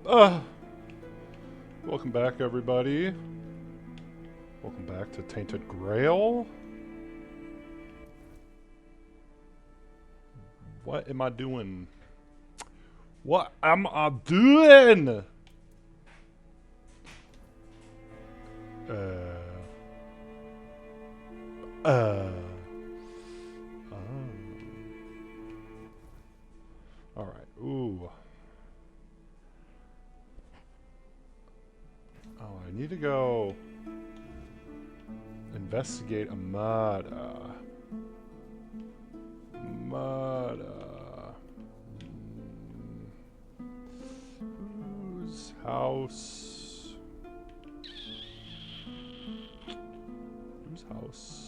Welcome back, everybody. Welcome back to Tainted Grail. What am I doing? What am I doing? Alright, ooh. Oh, I need to go investigate a murder. Whose house? Whose house?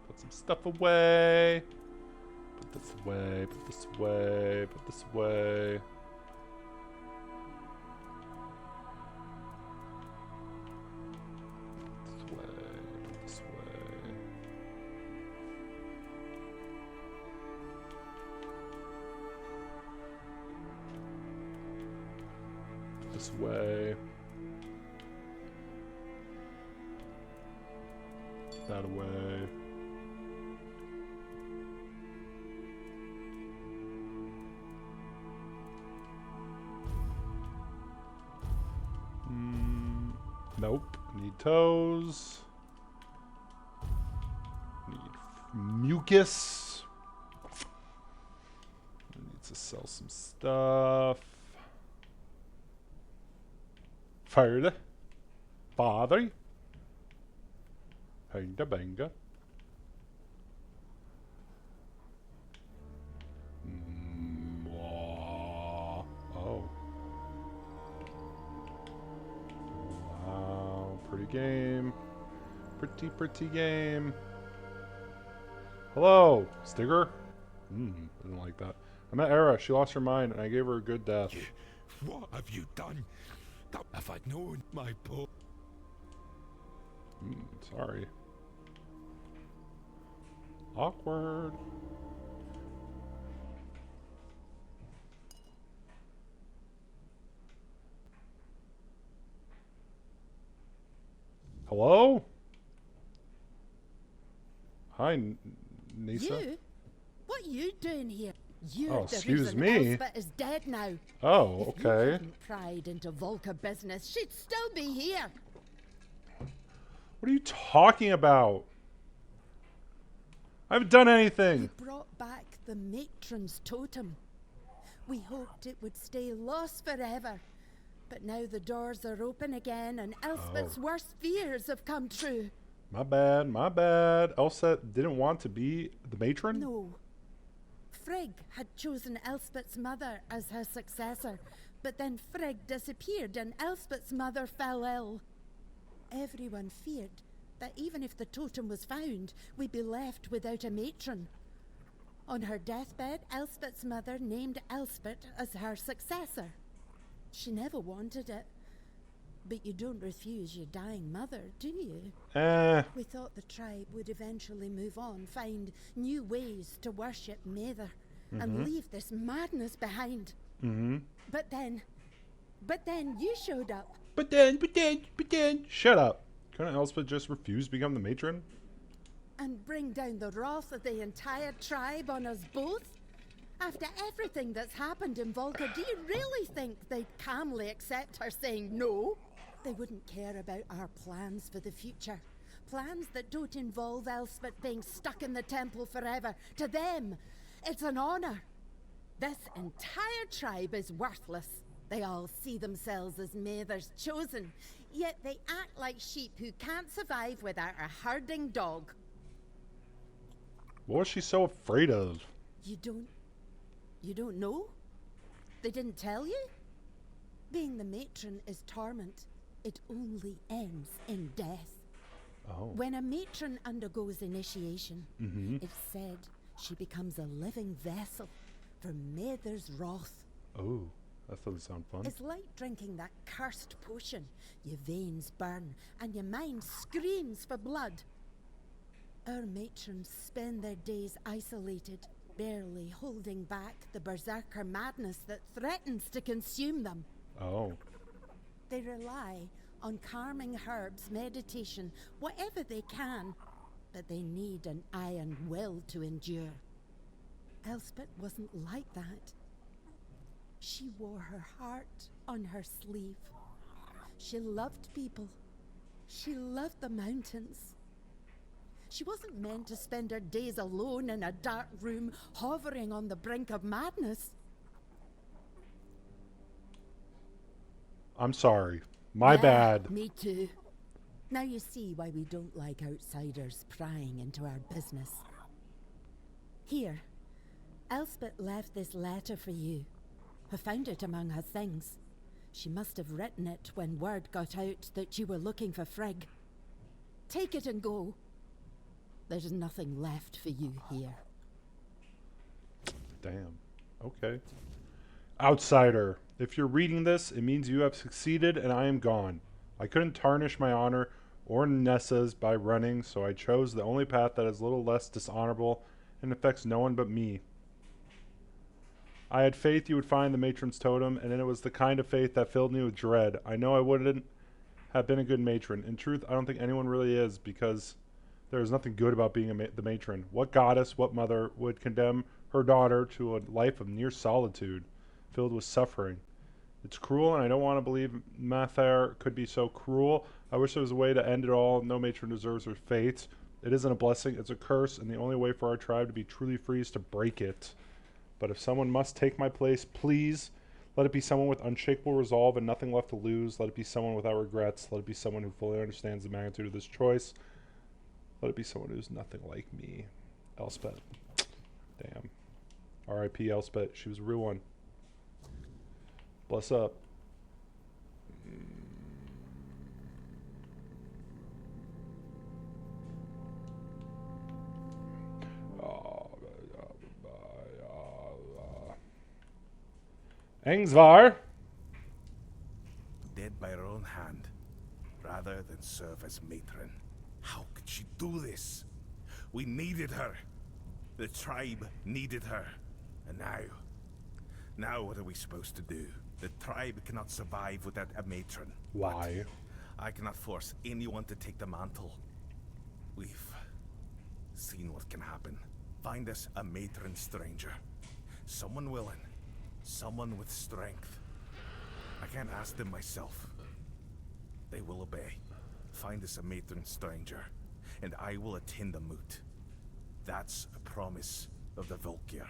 Put some stuff away. Put this away, put this away, put this away. This way. That away. Nope. Need toes. Need mucus. I need to sell some stuff. Fire. Father. Hänga bänga. Oh. Wow. Pretty game. Pretty game. Hello, Stigger. I didn't like that. I met Era. She lost her mind, and I gave her a good death. What have you done? If I'd known, my poor... Sorry. Awkward. Hello? Hi, Nisa. You? What are you doing here? You're Oh, the excuse reason me. Elspeth is dead now. Oh, If you okay. hadn't pried into Volca business, she'd still be here. What are you talking about? I haven't done anything. We brought back the matron's totem. We hoped it would stay lost forever. But now the doors are open again and Elspeth's worst fears have come true. My bad, my bad. Elsa didn't want to be the matron? No. Frigg had chosen Elspeth's mother as her successor, but then Frigg disappeared and Elspeth's mother fell ill. Everyone feared that even if the totem was found, we'd be left without a matron. On her deathbed, Elspeth's mother named Elspeth as her successor. She never wanted it. But you don't refuse your dying mother, do you? We thought the tribe would eventually move on, find new ways to worship Mather, and leave this madness behind. But then you showed up. But then. Shut up. Couldn't Elspeth just refuse to become the matron? And bring down the wrath of the entire tribe on us both? After everything that's happened in Volca, do you really think they'd calmly accept her saying no? They wouldn't care about our plans for the future. Plans that don't involve Elspeth being stuck in the temple forever. To them, it's an honor. This entire tribe is worthless. They all see themselves as Mather's chosen, yet they act like sheep who can't survive without a herding dog. What was she so afraid of? You don't know? They didn't tell you? Being the matron is torment. It only ends in death. Oh. When a matron undergoes initiation, it's said she becomes a living vessel for Mather's wrath. Oh. That doesn't sound fun. It's like drinking that cursed potion. Your veins burn and your mind screams for blood. Our matrons spend their days isolated, barely holding back the berserker madness that threatens to consume them. Oh. They rely on calming herbs, meditation, whatever they can, but they need an iron will to endure. Elspeth wasn't like that. She wore her heart on her sleeve. She loved people. She loved the mountains. She wasn't meant to spend her days alone in a dark room, hovering on the brink of madness. I'm sorry. My Yeah, bad. Me too. Now you see why we don't like outsiders prying into our business. Here, Elspeth left this letter for you. I found it among her things. She must have written it when word got out that you were looking for Frigg. Take it and go. There's nothing left for you here. Damn. Okay. Outsider. If you're reading this, it means you have succeeded and I am gone. I couldn't tarnish my honor or Nessa's by running, so I chose the only path that is a little less dishonorable and affects no one but me. I had faith you would find the matron's totem, and it was the kind of faith that filled me with dread. I know I wouldn't have been a good matron. In truth, I don't think anyone really is, because there is nothing good about being the matron. What goddess, what mother would condemn her daughter to a life of near solitude, filled with suffering? It's cruel, and I don't want to believe Mathar could be so cruel. I wish there was a way to end it all. No matron deserves her fate. It isn't a blessing, it's a curse, and the only way for our tribe to be truly free is to break it. But if someone must take my place, please let it be someone with unshakable resolve and nothing left to lose. Let it be someone without regrets. Let it be someone who fully understands the magnitude of this choice. Let it be someone who's nothing like me. Elspeth. Damn. R.I.P. Elspeth. She was a real one. Bless up. Angsvar. Dead by her own hand, rather than serve as matron. How could she do this? We needed her. The tribe needed her. And now what are we supposed to do? The tribe cannot survive without a matron. Why? But I cannot force anyone to take the mantle. We've seen what can happen. Find us a matron stranger. Someone willing. Someone with strength. I can't ask them myself. They will obey. Find us a matron stranger, and I will attend the moot. That's a promise of the Volkir.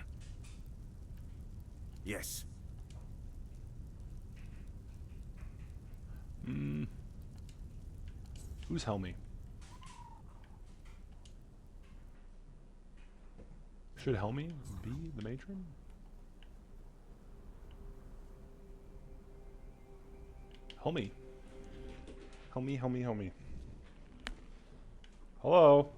Yes. Who's Helmi? Should Helmi be the matron? Helmi. Helmi. Hello?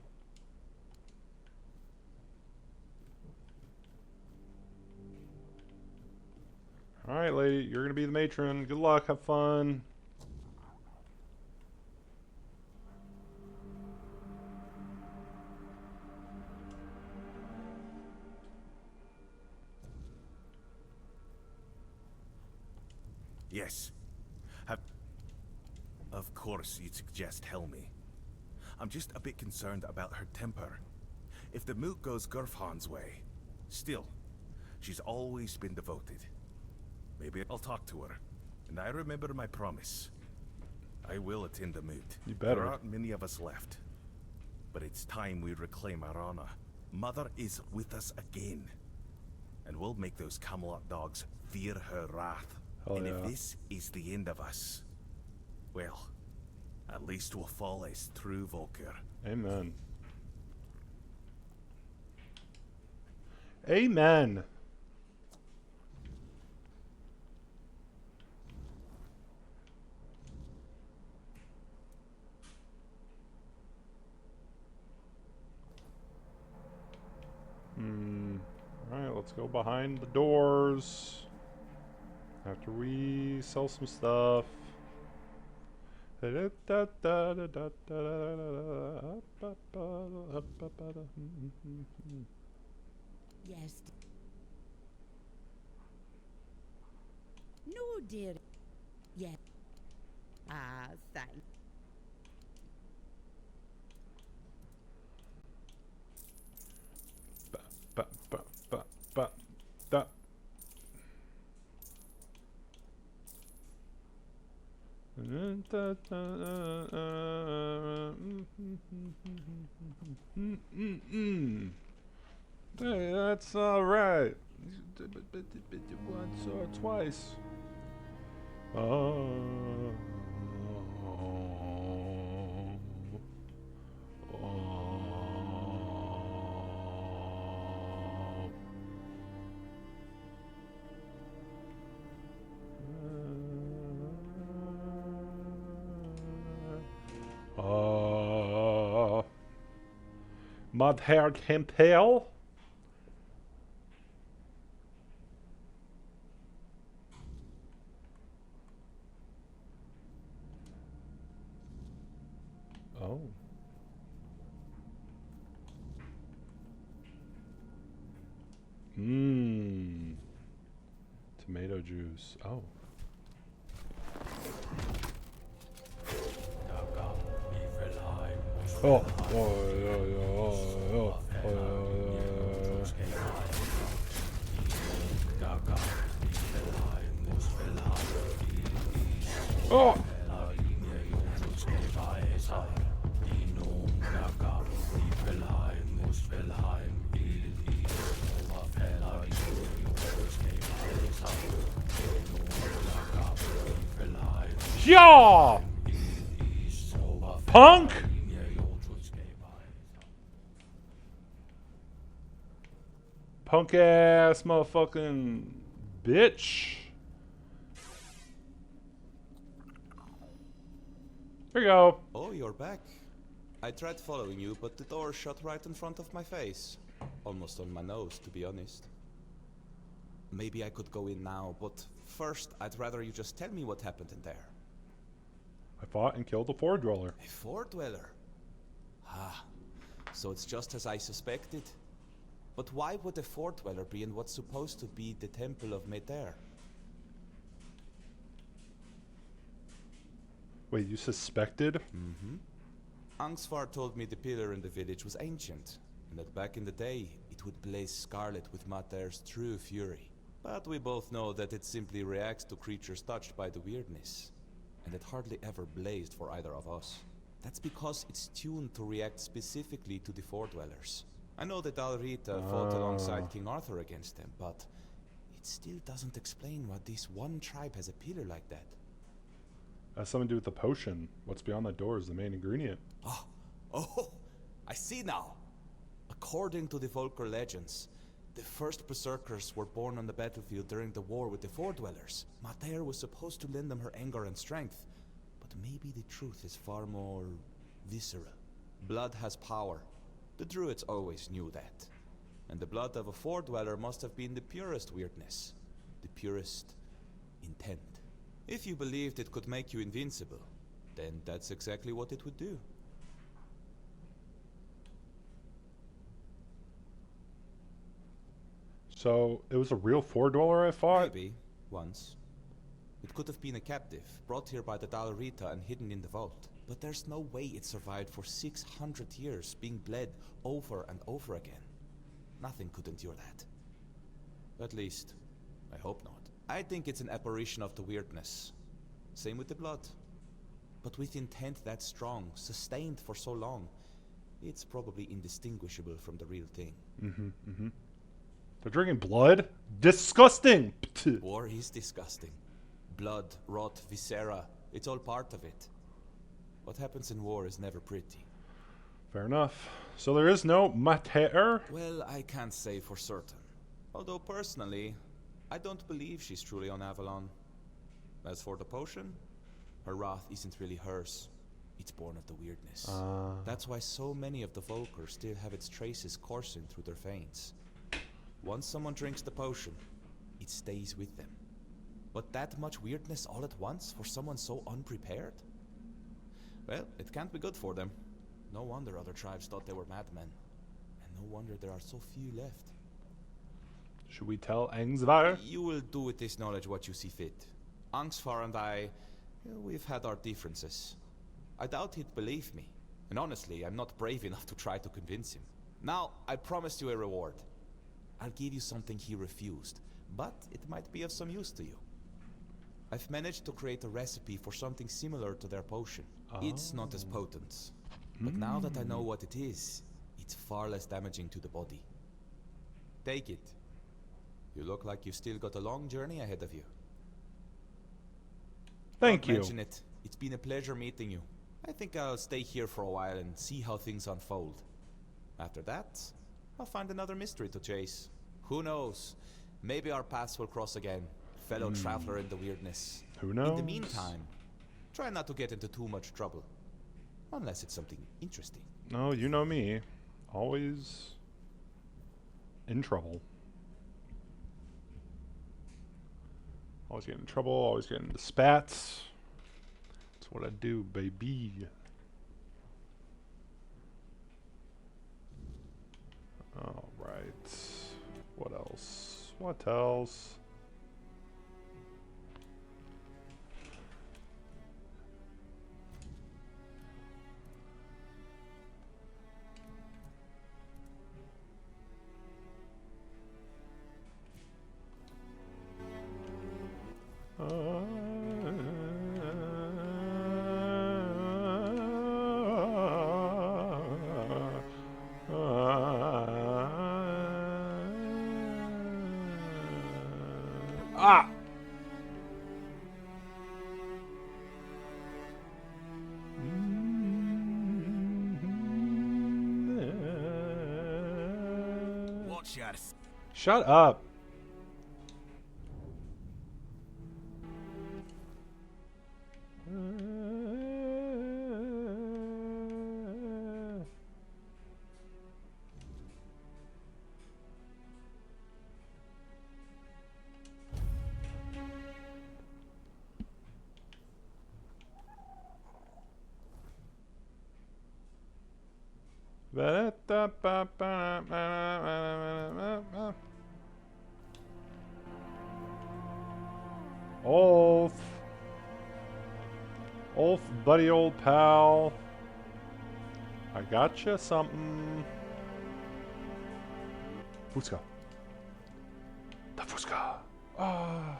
Alright, lady. You're gonna be the matron. Good luck. Have fun. Yes. Of course you'd suggest Helmi. I'm just a bit concerned about her temper. If the moot goes Gurfhan's way, still, she's always been devoted. Maybe I'll talk to her. And I remember my promise. I will attend the moot. You better. There aren't many of us left. But it's time we reclaim our honor. Mother is with us again. And we'll make those Camelot dogs fear her wrath. Hell and yeah. if this is the end of us, well, at least we'll fall as true Volker. Amen. Amen. Alright, let's go behind the doors. After we sell some stuff. Yes. No, dear. Yes. Ah, thanks. Ba, ba, ba, ba, da. Hey, that's all right. Once or twice. Oh. Mudhair Campbell. Oh. Mmm. Tomato juice. Oh. Oh. Oh. Yeah! Punk! Punk ass motherfucking bitch. Here you go. Oh, you're back. I tried following you, but the door shut right in front of my face. Almost on my nose, to be honest. Maybe I could go in now, but first, I'd rather you just tell me what happened in there. I fought and killed a Ford dweller. A Ford dweller? Ah, so it's just as I suspected. But why would a Ford dweller be in what's supposed to be the Temple of Meter? Wait, you suspected? Mm-hmm. Angsvar told me the pillar in the village was ancient, and that back in the day, it would blaze scarlet with Mater's true fury. But we both know that it simply reacts to creatures touched by the weirdness, and it hardly ever blazed for either of us. That's because it's tuned to react specifically to the Four Dwellers. I know that Alrita fought alongside King Arthur against them, but it still doesn't explain why this one tribe has a pillar like that. Has something to do with the potion. What's beyond the door is the main ingredient. Oh, I see now. According to the Volker legends, the first berserkers were born on the battlefield during the war with the Four Dwellers. Mater was supposed to lend them her anger and strength, but maybe the truth is far more visceral. Blood has power. The druids always knew that. And the blood of a Four Dweller must have been the purest weirdness, the purest intent. If you believed it could make you invincible, then that's exactly what it would do. So, it was a real Ford dweller I fought? Maybe, once. It could have been a captive, brought here by the Dalrita and hidden in the vault. But there's no way it survived for 600 years, being bled over and over again. Nothing could endure that. At least, I hope not. I think it's an apparition of the weirdness. Same with the blood. But with intent that strong, sustained for so long, it's probably indistinguishable from the real thing. They're drinking blood? Disgusting! War is disgusting. Blood, rot, viscera, it's all part of it. What happens in war is never pretty. Fair enough. So there is no Mater? Well, I can't say for certain. Although personally, I don't believe she's truly on Avalon. As for the potion, her wrath isn't really hers. It's born of the weirdness. That's why so many of the Volker still have its traces coursing through their veins. Once someone drinks the potion, it stays with them. But that much weirdness all at once for someone so unprepared? Well, it can't be good for them. No wonder other tribes thought they were madmen. And no wonder there are so few left. Should we tell Angsvar? You will do with this knowledge what you see fit. Angsvar and I, we've had our differences. I doubt he'd believe me. And honestly, I'm not brave enough to try to convince him. Now, I promised you a reward. I'll give you something he refused, but it might be of some use to you. I've managed to create a recipe for something similar to their potion. It's not as potent. But now that I know what it is, it's far less damaging to the body. Take it. You look like you've still got a long journey ahead of you. Thank Don't you. mention it. It's been a pleasure meeting you. I think I'll stay here for a while and see how things unfold. After that, I'll find another mystery to chase. Who knows? Maybe our paths will cross again. Fellow traveler in the weirdness. Who knows? In the meantime, try not to get into too much trouble. Unless it's something interesting. No, you know me. Always in trouble. Always getting in trouble, always getting into spats. That's what I do, baby. Alright. What else? What else? Ah! Watch your Shut up. Ulf. Ulf, buddy old pal. I gotcha something. Fuska. The Fuska. Ah.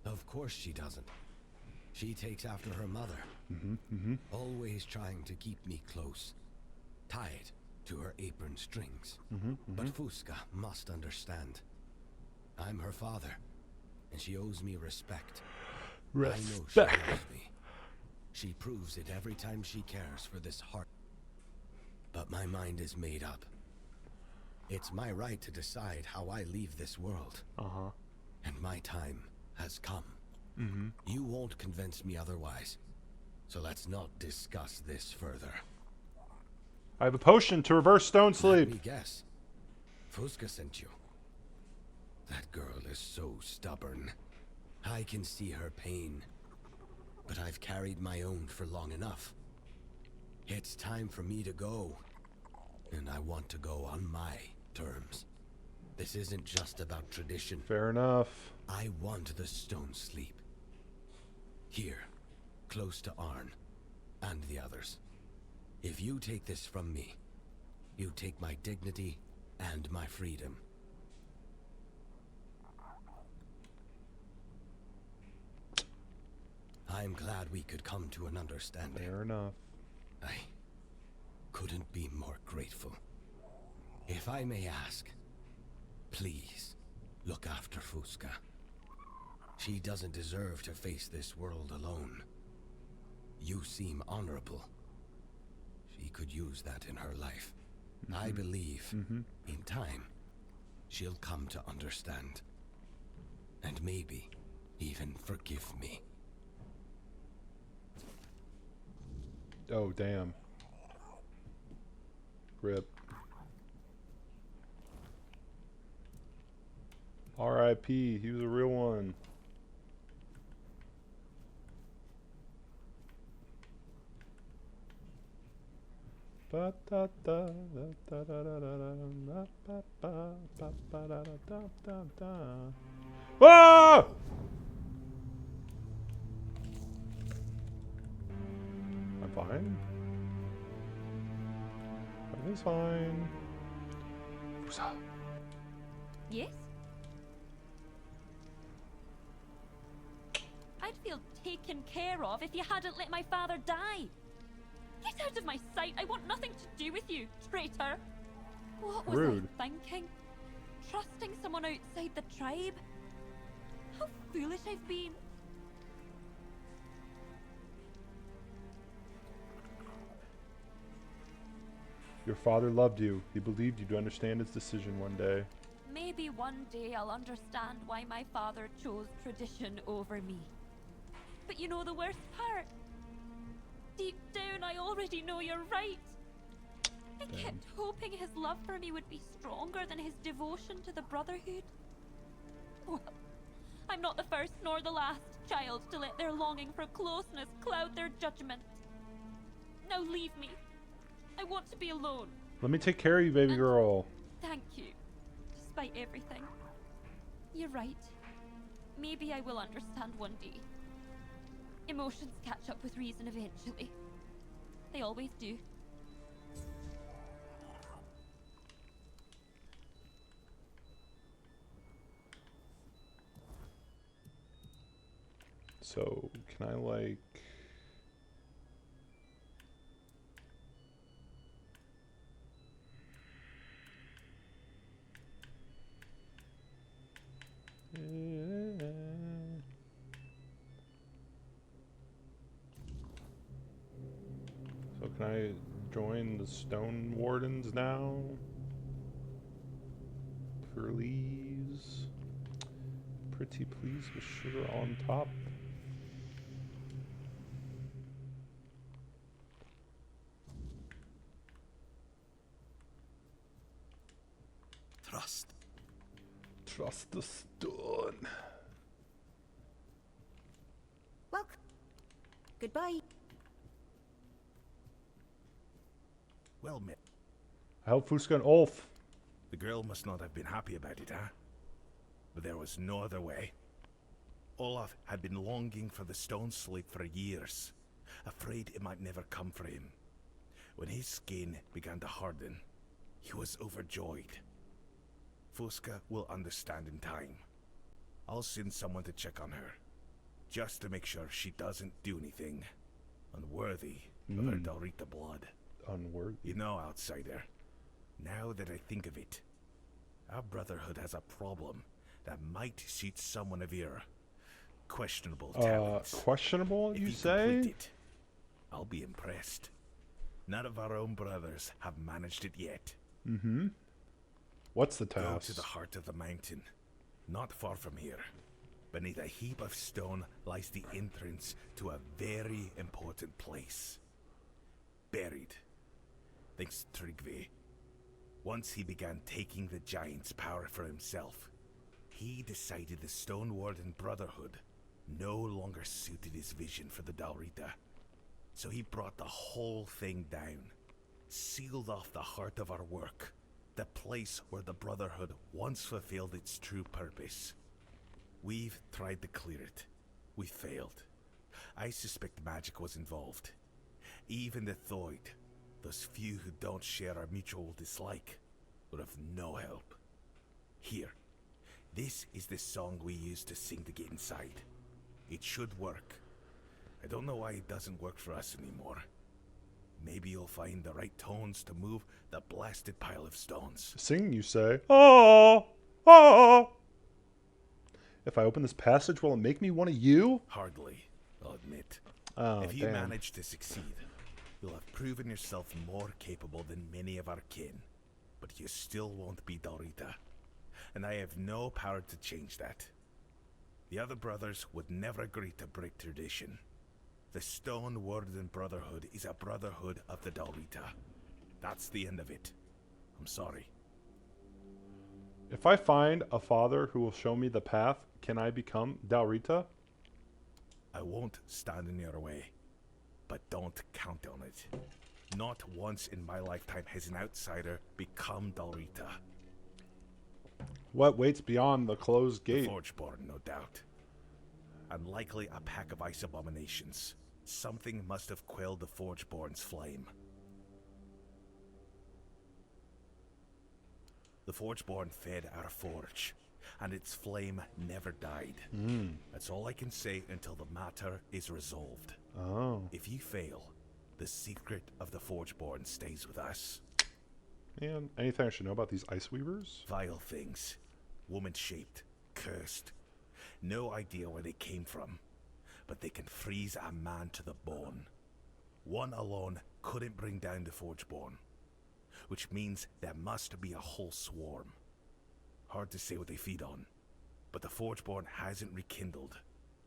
Of course she doesn't. She takes after her mother. Always trying to keep me close. Tied to her apron strings. But Fuska must understand. I'm her father, and she owes me respect. I know she loves me. She proves it every time she cares for this heart. But my mind is made up. It's my right to decide how I leave this world. And my time has come. You won't convince me otherwise. So let's not discuss this further. I have a potion to reverse stone Let sleep. me guess. Fuska sent you. That girl is so stubborn. I can see her pain. But I've carried my own for long enough. It's time for me to go. And I want to go on my terms. This isn't just about tradition. Fair enough. I want the stone sleep. Here, close to Arn, and the others. If you take this from me, you take my dignity and my freedom. I'm glad we could come to an understanding. Fair enough. I couldn't be more grateful. If I may ask, Please, look after Fusca. She doesn't deserve to face this world alone. You seem honorable. She could use that in her life. I believe, in time, she'll come to understand. And maybe even forgive me. Oh, damn. Rip. R.I.P. He was a real one. Ah! I'm fine. Everything's fine. Yes? I'd feel taken care of if you hadn't let my father die. Get out of my sight. I want nothing to do with you, traitor. What was Rude. I thinking? Trusting someone outside the tribe? How foolish I've been. Your father loved you. He believed you'd understand his decision one day. Maybe one day I'll understand why my father chose tradition over me. But you know the worst part? Deep down, I already know you're right. I kept hoping his love for me would be stronger than his devotion to the Brotherhood. Well, I'm not the first nor the last child to let their longing for closeness cloud their judgment. Now leave me. I want to be alone. Let me take care of you, baby girl. Thank you, despite everything. You're right. Maybe I will understand one day. Emotions catch up with reason eventually. They always do. So, can I like... So can I join the Stone Wardens now? Please. Pretty please with sugar on top. Trust. Trust the stone. Welcome. Goodbye. Well met. I help Fusca and Ulf. The girl must not have been happy about it, huh? But there was no other way. Olaf had been longing for the stone slate for years, afraid it might never come for him. When his skin began to harden, he was overjoyed. Fusca will understand in time. I'll send someone to check on her, just to make sure she doesn't do anything unworthy of her Dalrita blood. Unworthy. You know, outsider, now that I think of it, our brotherhood has a problem that might suit someone of your questionable talents. Questionable, If you you say? complete it, I'll be impressed. None of our own brothers have managed it yet. Mm-hmm. What's the Go task? to the heart of the mountain, not far from here. Beneath a heap of stone lies the entrance to a very important place. Buried, thanks to Tryggvi. Once he began taking the giant's power for himself, he decided the Stone Warden Brotherhood no longer suited his vision for the Dalrita. So he brought the whole thing down, sealed off the heart of our work, the place where the Brotherhood once fulfilled its true purpose. We've tried to clear it. We failed. I suspect magic was involved. Even the Thoid, those few who don't share our mutual dislike, would have no help. Here, this is the song we used to sing to get inside. It should work. I don't know why it doesn't work for us anymore. Maybe you'll find the right tones to move the blasted pile of stones. Sing, you say? Oh! Oh! If I open this passage, will it make me one of you? Hardly, I'll admit. Oh, If you damn. manage to succeed, you'll have proven yourself more capable than many of our kin. But you still won't be Dorita. And I have no power to change that. The other brothers would never agree to break tradition. The Stone Warden Brotherhood is a brotherhood of the Dorita. That's the end of it. I'm sorry. If I find a father who will show me the path, can I become Dalrita? I won't stand in your way, but don't count on it. Not once in my lifetime has an outsider become Dorita. What waits beyond the closed The gate? Forgeborn, no doubt. And likely a pack of ice abominations. Something must have quelled the Forgeborn's flame. The Forgeborn fed our forge, and its flame never died. That's all I can say until the matter is resolved. Oh. If you fail, the secret of the Forgeborn stays with us. Man, anything I should know about these ice weavers? Vile things. Woman-shaped. Cursed. No idea where they came from. But they can freeze a man to the bone. One alone couldn't bring down the Forgeborn. Which means there must be a whole swarm. Hard to say what they feed on. But the Forgeborn hasn't rekindled.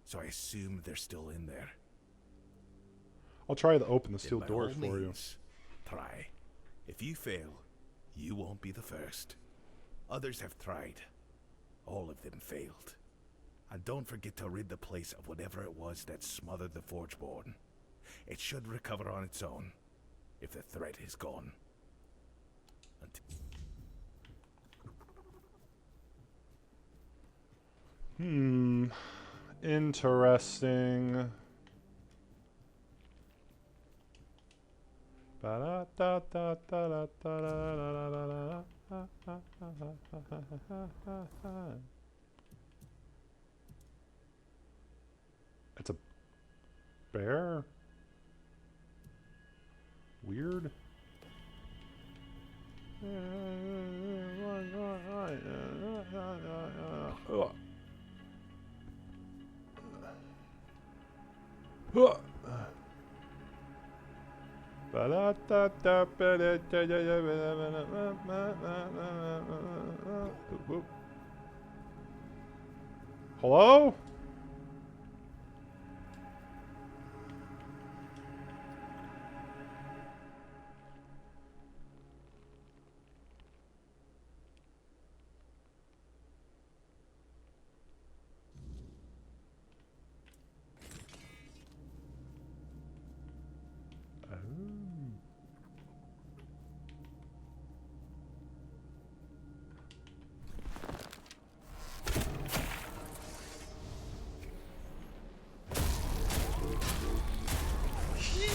So I assume they're still in there. I'll try to open the Then steel by doors all for you. means, try. If you fail, you won't be the first. Others have tried. All of them failed. And don't forget to rid the place of whatever it was that smothered the Forgeborn. It should recover on its own, if the threat is gone. Interesting. It's a bear? Weird. Hello?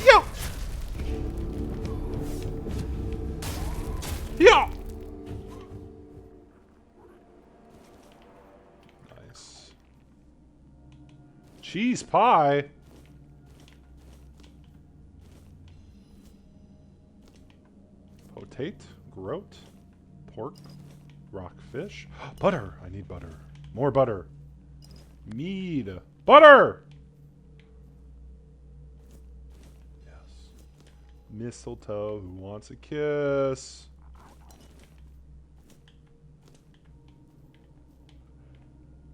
Yeah. Yeah. Nice. Cheese pie. Potate, groat, pork, rockfish, butter. I need butter. More butter. Mead. Butter. Mistletoe, who wants a kiss?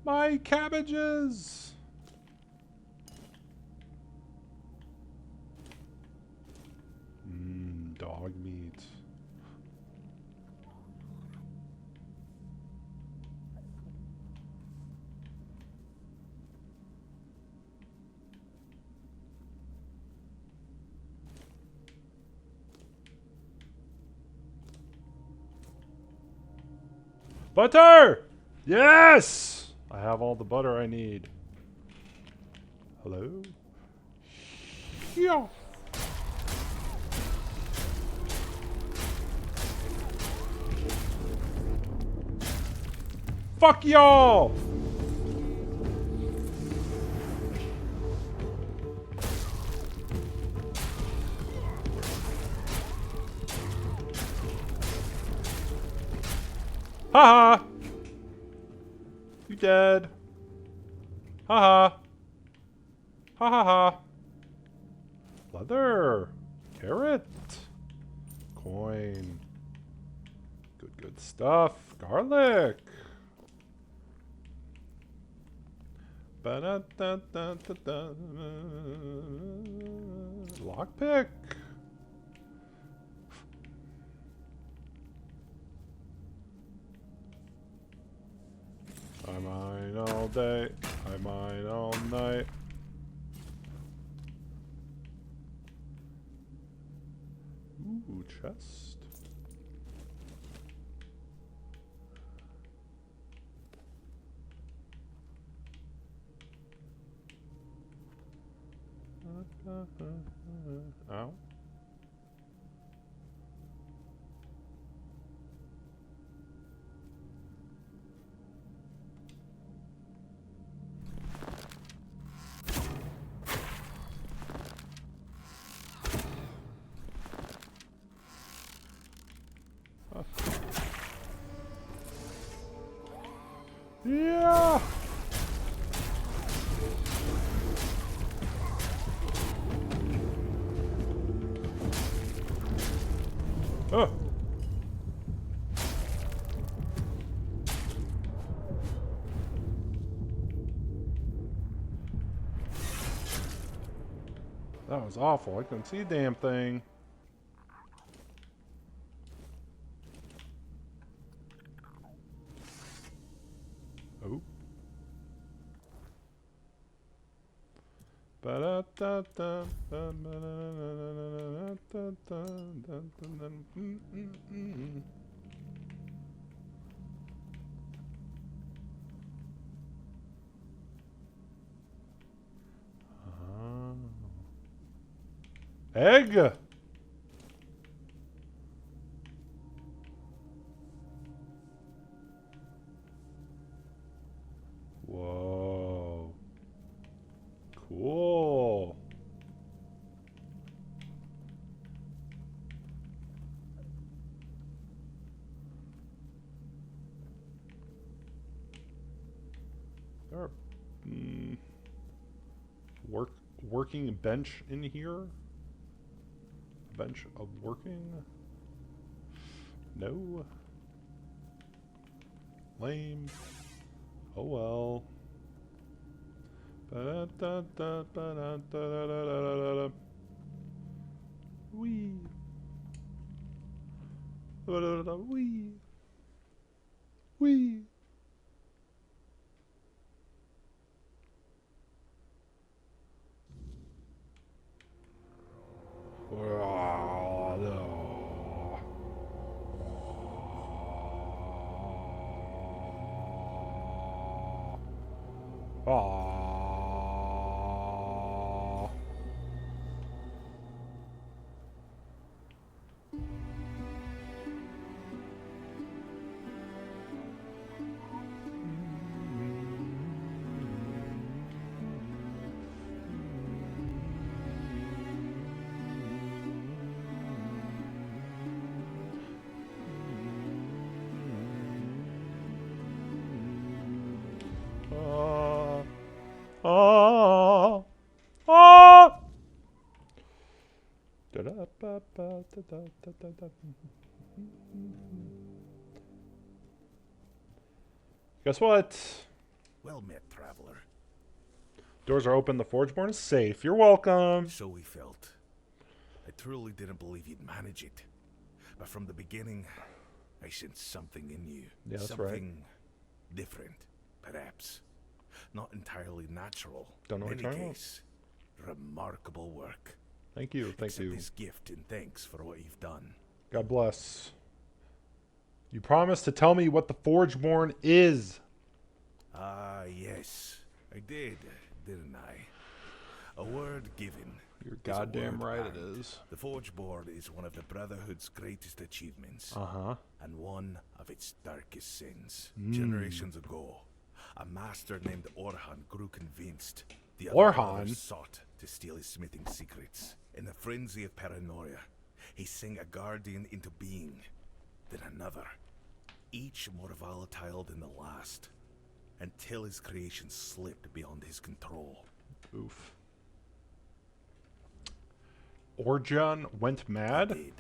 My cabbages! Dog meat. Butter! Yes! I have all the butter I need. Hello? Yeah. Fuck y'all! Haha! dead. Ha ha. Ha ha ha. Leather. Carrot. Coin. Good stuff. Garlic. Ba-da-da-da-da-da. Lockpick. I mine all day. I mine all night. Ooh, chest. Ow. Yeah. Oh. That was awful. I couldn't see a damn thing. Oh. Egg. Whoa. Cool. There are working bench in here? Bench of working? No. Lame. Oh well. Ba-da-da-da-ba-da-da-da-da-da-da. Wee. Ba-da-da-da. Wee. Wee. Guess what? Well met, traveler. Doors are open. The Forgeborn is safe. You're welcome. So we felt. I truly didn't believe you'd manage it. But from the beginning, I sensed something in you. Yeah, that's something different, perhaps. Not entirely natural. Don't know what In you're any talking case, remarkable work. Thank you. Thank Accept you. this gift in thanks for what you've done. God bless. You promised to tell me what the Forgeborn is. Ah, yes. I did, didn't I? A word given. You're is a goddamn word right it earned. is. The Forgeborn is one of the Brotherhood's greatest achievements. Uh-huh. And one of its darkest sins. Generations ago, a master named Orhan grew convinced the other Orhan? brothers sought to steal his smithing secrets. In the frenzy of paranoia, he sang a guardian into being, then another, each more volatile than the last. until his creation slipped beyond his control. Oof. Orjan went mad? He did.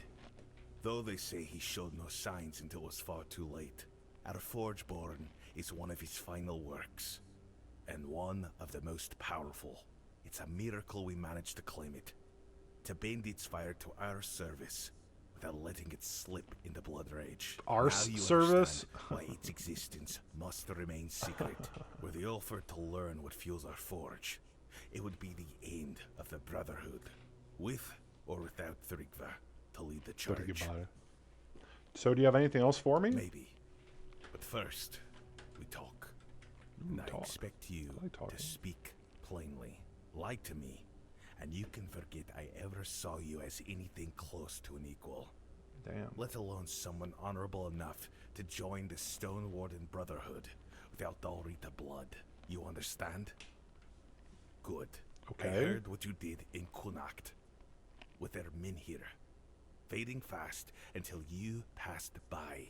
Though they say he showed no signs until it was far too late. Our Forgeborn is one of his final works, and one of the most powerful. It's a miracle we managed to claim it, to bend its fire to our service, without letting it slip into Blood Rage. Our Now you service? understand why its existence must remain secret. Were the offer to learn what fuels our forge, it would be the end of the Brotherhood, with or without Thrigva to lead the charge. So do you have anything else for me? Maybe. But first, we talk. And I talk. expect you I like talking. to speak plainly. Lie to me, and you can forget I ever saw you as anything close to an equal. Damn. Let alone someone honorable enough to join the Stone Warden Brotherhood without Dalrita blood. You understand? Good. Okay. I heard what you did in Kunacht with their Minhir, fading fast until you passed by.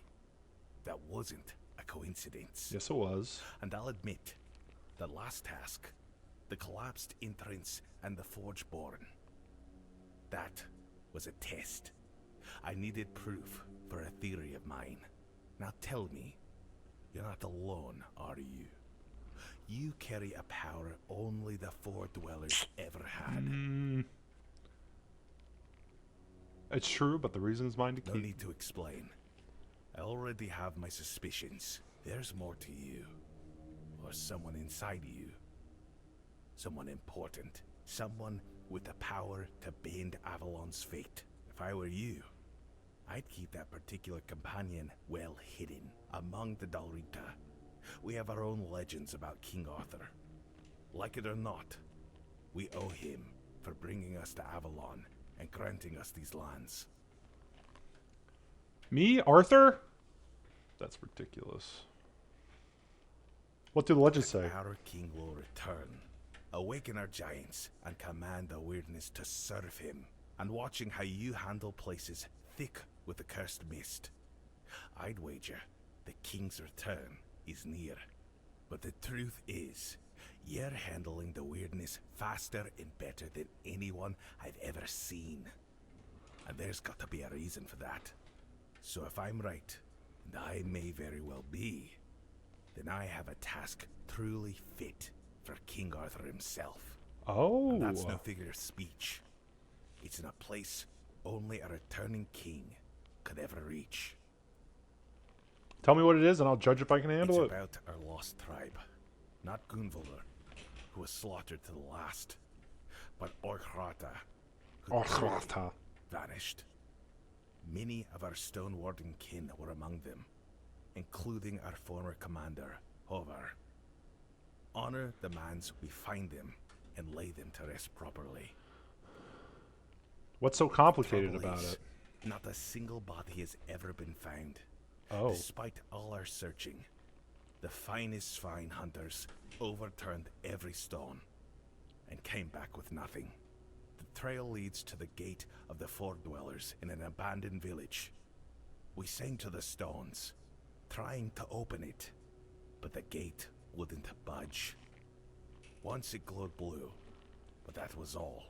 That wasn't a coincidence. Yes, it was. And I'll admit, the last task, the collapsed entrance and the Forgeborn, that was a test. I needed proof for a theory of mine. Now tell me, you're not alone, are you? You carry a power only the Four Dwellers ever had. It's true, but the reason is mine to No keep. need to explain. I already have my suspicions. There's more to you. Or someone inside you. Someone important. Someone with the power to bend Avalon's fate. If I were you, I'd keep that particular companion well hidden among the Dalrita. We have our own legends about King Arthur. Like it or not, we owe him for bringing us to Avalon and granting us these lands. Me, Arthur? That's ridiculous. What do the legends say? Our king will return, awaken our giants, and command the weirdness to serve him. And watching how you handle places thick with the cursed mist, I'd wager the king's return is near. But the truth is, you're handling the weirdness faster and better than anyone I've ever seen. And there's got to be a reason for that. So if I'm right, and I may very well be, then I have a task truly fit for King Arthur himself. Oh. And that's no figure of speech. It's in a place only a returning king could ever reach. Tell me what it is, and I'll judge if I can It's handle it. about our lost tribe. Not Gunvalder, who was slaughtered to the last, but Orchrata, who Orchrata. vanished. Many of our Stone Warden kin were among them, including our former commander, Hovar. Honor demands we find them and lay them to rest properly. What's so complicated Trouble about is, it? not a single body has ever been found. Oh. Despite all our searching, the finest swine hunters overturned every stone and came back with nothing. The trail leads to the gate of the Four Dwellers in an abandoned village. We sang to the stones, trying to open it, but the gate wouldn't budge. Once it glowed blue, but that was all.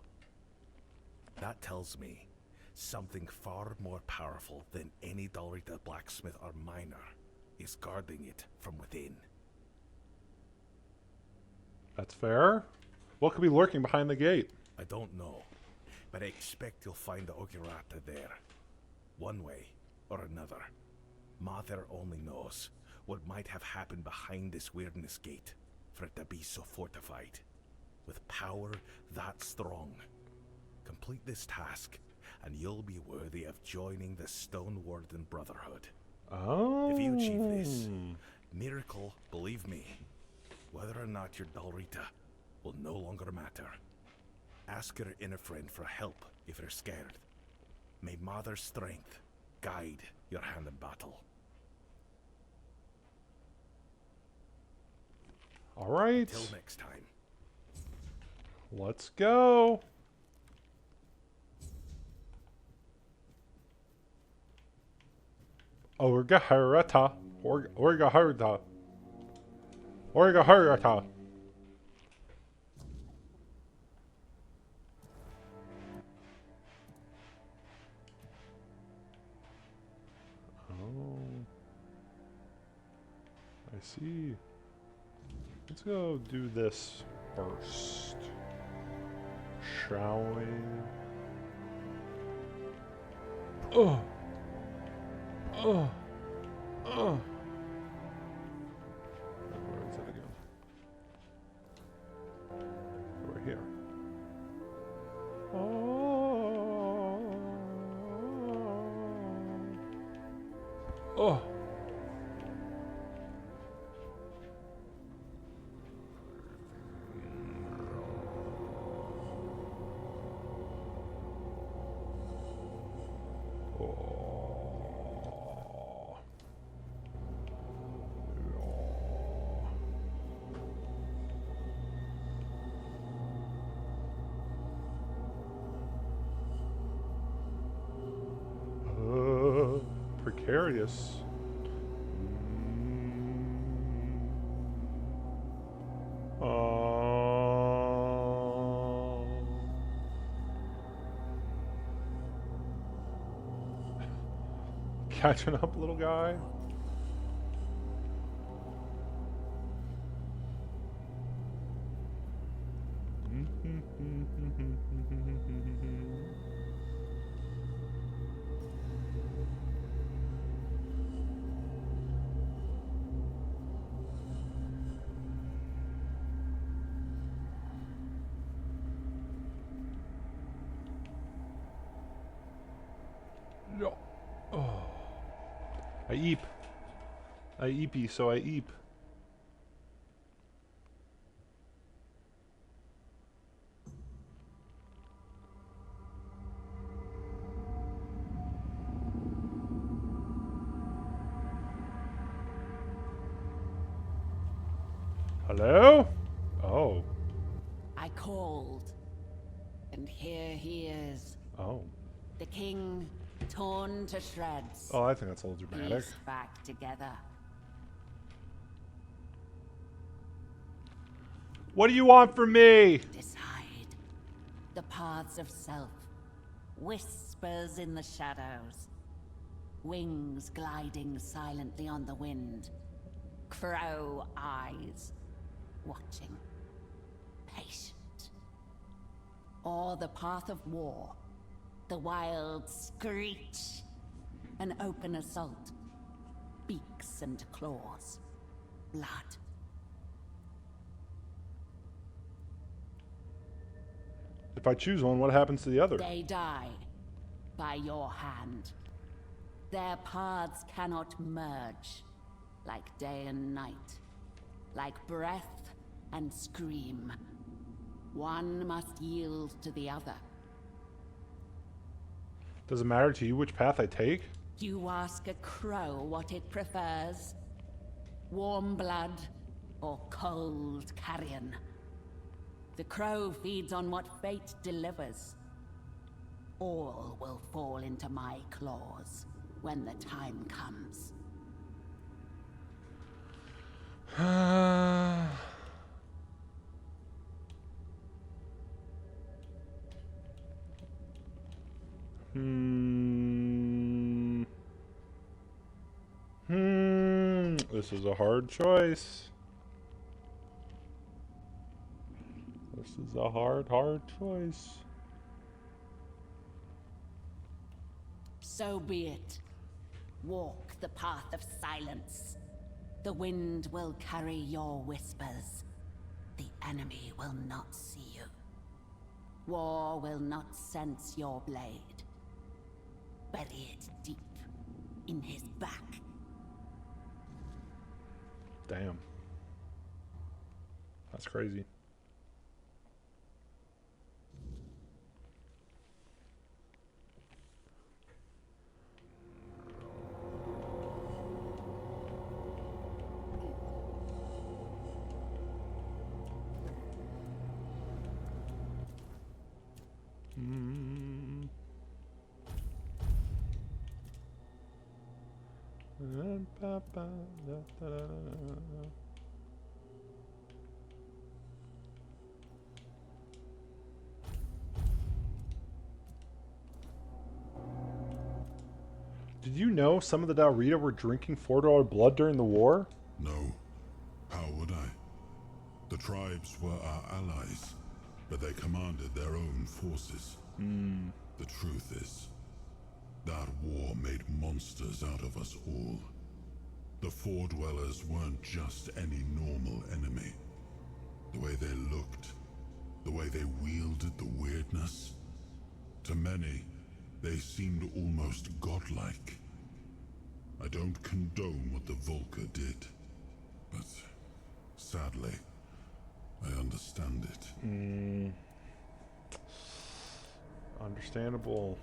That tells me something far more powerful than any Dalrita blacksmith or miner is guarding it from within. That's fair. What could be lurking behind the gate? I don't know, but I expect you'll find the Ogirata there. One way or another. Mother only knows what might have happened behind this weirdness gate for it to be so fortified. With power that strong. Complete this task, and you'll be worthy of joining the Stone Warden Brotherhood. Oh. If you achieve this miracle, believe me, whether or not you're Dalrita will no longer matter. Ask your inner friend for help if you're scared. May Mother's strength guide your hand in battle. All right. Till next time. Let's go. Orgaharata. Orgaharata. Origa Harata. Oh. I see. Let's go do this first. Shall we? Oh. Oh. Oh. Where is it again? Over here. Oh. Oh. Precarious. Catching up, little guy. No. Oh. I eep. I eepy, so I eep. Hello? Oh. I called, and here he is. Oh. The king, torn to shreds. Oh, I think that's a little dramatic. Pieced back together. What do you want from me? Decide. The paths of self. Whispers in the shadows. Wings gliding silently on the wind. Crow eyes. Watching. Patient. Or the path of war. The wild screech. An open assault. Beaks and claws. Blood. If I choose one, what happens to the other? They die by your hand. Their paths cannot merge, like day and night, like breath and scream. One must yield to the other. Does it matter to you which path I take? You ask a crow what it prefers. Warm blood or cold carrion. The crow feeds on what fate delivers. All will fall into my claws when the time comes. This is a hard choice. This is a hard choice. So be it. Walk the path of silence. The wind will carry your whispers. The enemy will not see you. War will not sense your blade. Bury it deep in his back. Damn. That's crazy. Did you know some of the Dalrita were drinking $4 blood during the war? No. How would I? The tribes were our allies, but they commanded their own forces. The truth is, that war made monsters out of us all. The Four Dwellers weren't just any normal enemy. The way they looked, the way they wielded the weirdness. To many, they seemed almost godlike. I don't condone what the Volker did, but sadly, I understand it. Understandable.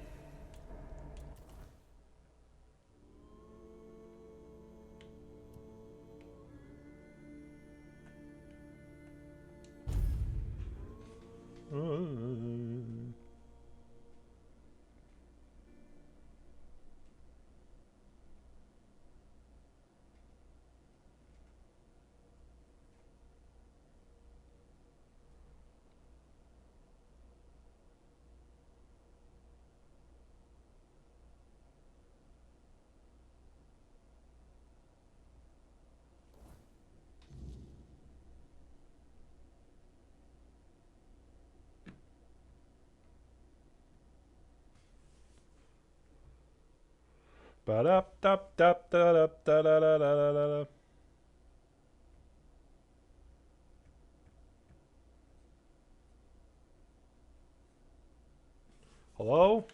Ba-da-da-da-da-da-da-da-da-da. Hello?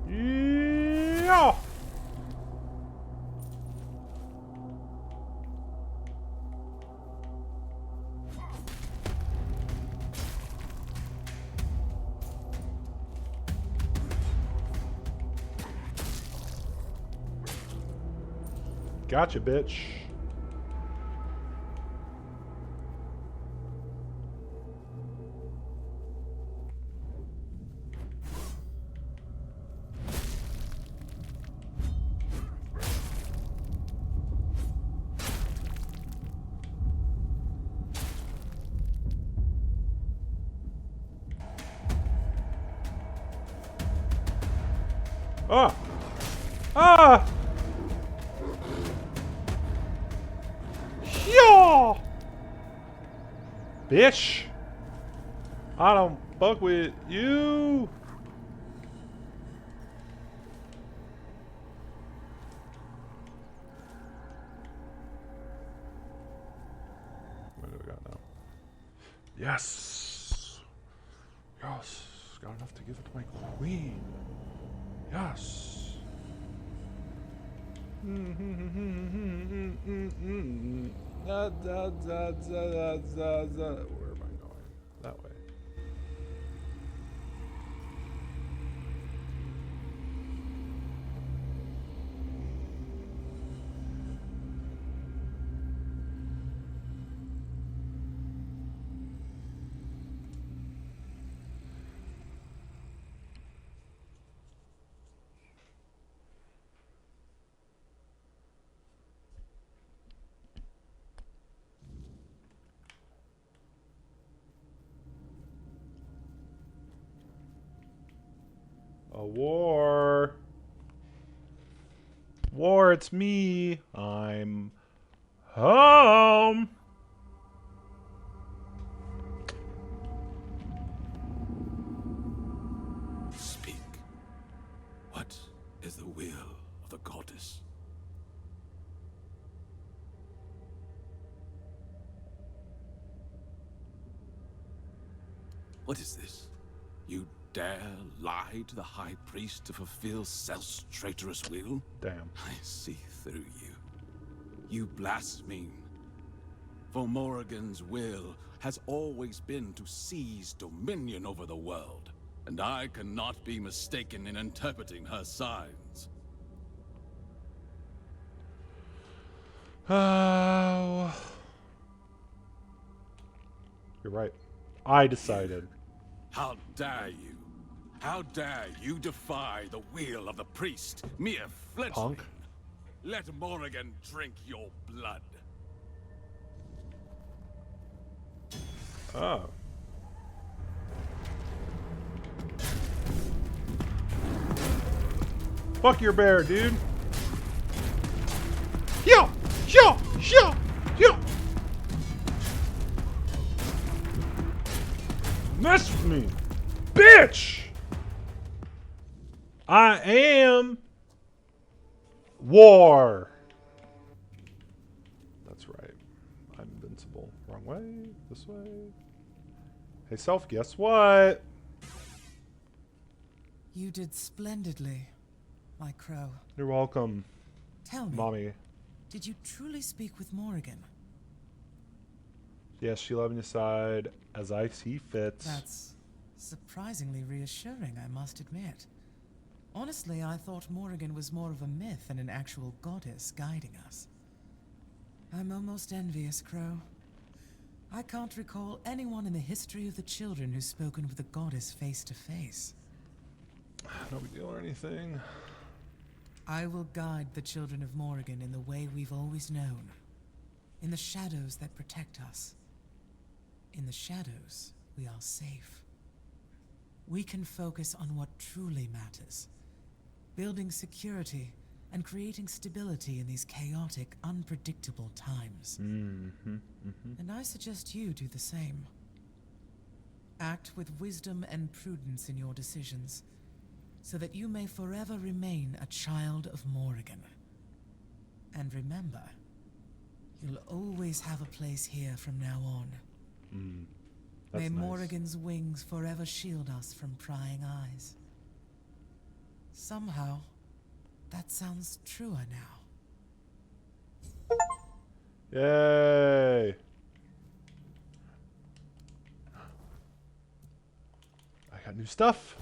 Yeah! Gotcha, bitch. Ah! Ah! Yeah! Bitch! I don't fuck with you! What do we got now? Yes! Yes! Got enough to give it to my queen. Yes! Da, da, da, da, da, da. Where am I going? That way. A war. War, it's me. I'm home. Speak. What is the will of the goddess? What is this? You dare lie to the High Priest to fulfill Sel's traitorous will? Damn. I see through you. You blaspheme. For Morrigan's will has always been to seize dominion over the world, and I cannot be mistaken in interpreting her signs. Oh. You're right. I decided. How dare you? How dare you defy the will of the priest, mere fledgling? Punk. Let Morrigan drink your blood. Oh. Fuck your bear, dude. Yo! Yo! Yo! Yo! Mess with me, bitch! I am war. That's right. I'm invincible. Wrong way. This way. Hey, Self, guess what? You did splendidly, my crow. You're welcome, Tell me, Mommy. did you truly speak with Morrigan? Yes, she led me aside as I see fit. That's surprisingly reassuring, I must admit. Honestly, I thought Morrigan was more of a myth than an actual goddess guiding us. I'm almost envious, Crow. I can't recall anyone in the history of the children who's spoken with a goddess face to face. No big deal or anything. I will guide the children of Morrigan in the way we've always known. In the shadows that protect us. In the shadows, we are safe. We can focus on what truly matters. Building security and creating stability in these chaotic, unpredictable times. And I suggest you do the same. Act with wisdom and prudence in your decisions, so that you may forever remain a child of Morrigan. And remember, you'll always have a place here from now on. May Nice. Morrigan's wings forever shield us from prying eyes. Somehow, that sounds truer now. Yay! I got new stuff.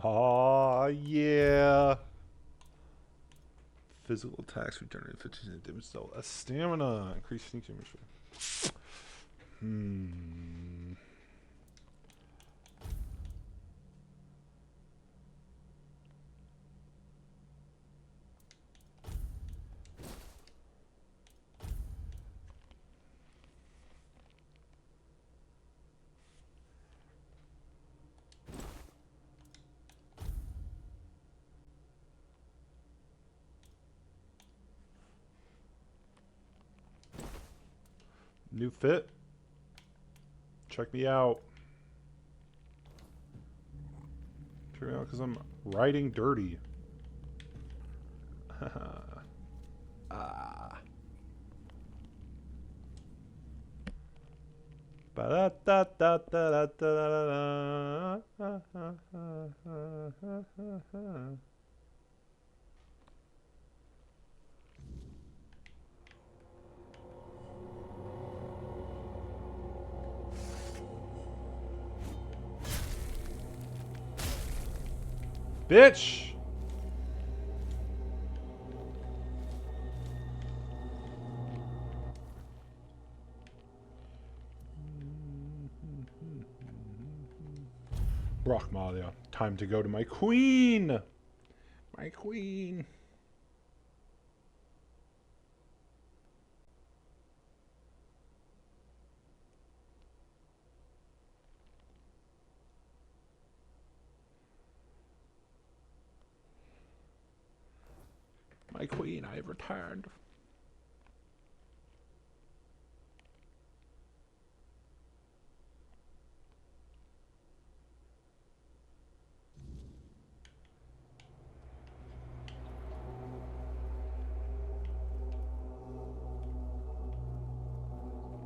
Aw, yeah. Physical attacks regenerating 15% damage, so less stamina. Increased sneak damage. New fit. Check me out. Check me out because I'm riding dirty. Ah. Ba-da-da-da-da-da-da-da. Bitch! Brockmalia, time to go to my queen! My queen! My queen, I have returned.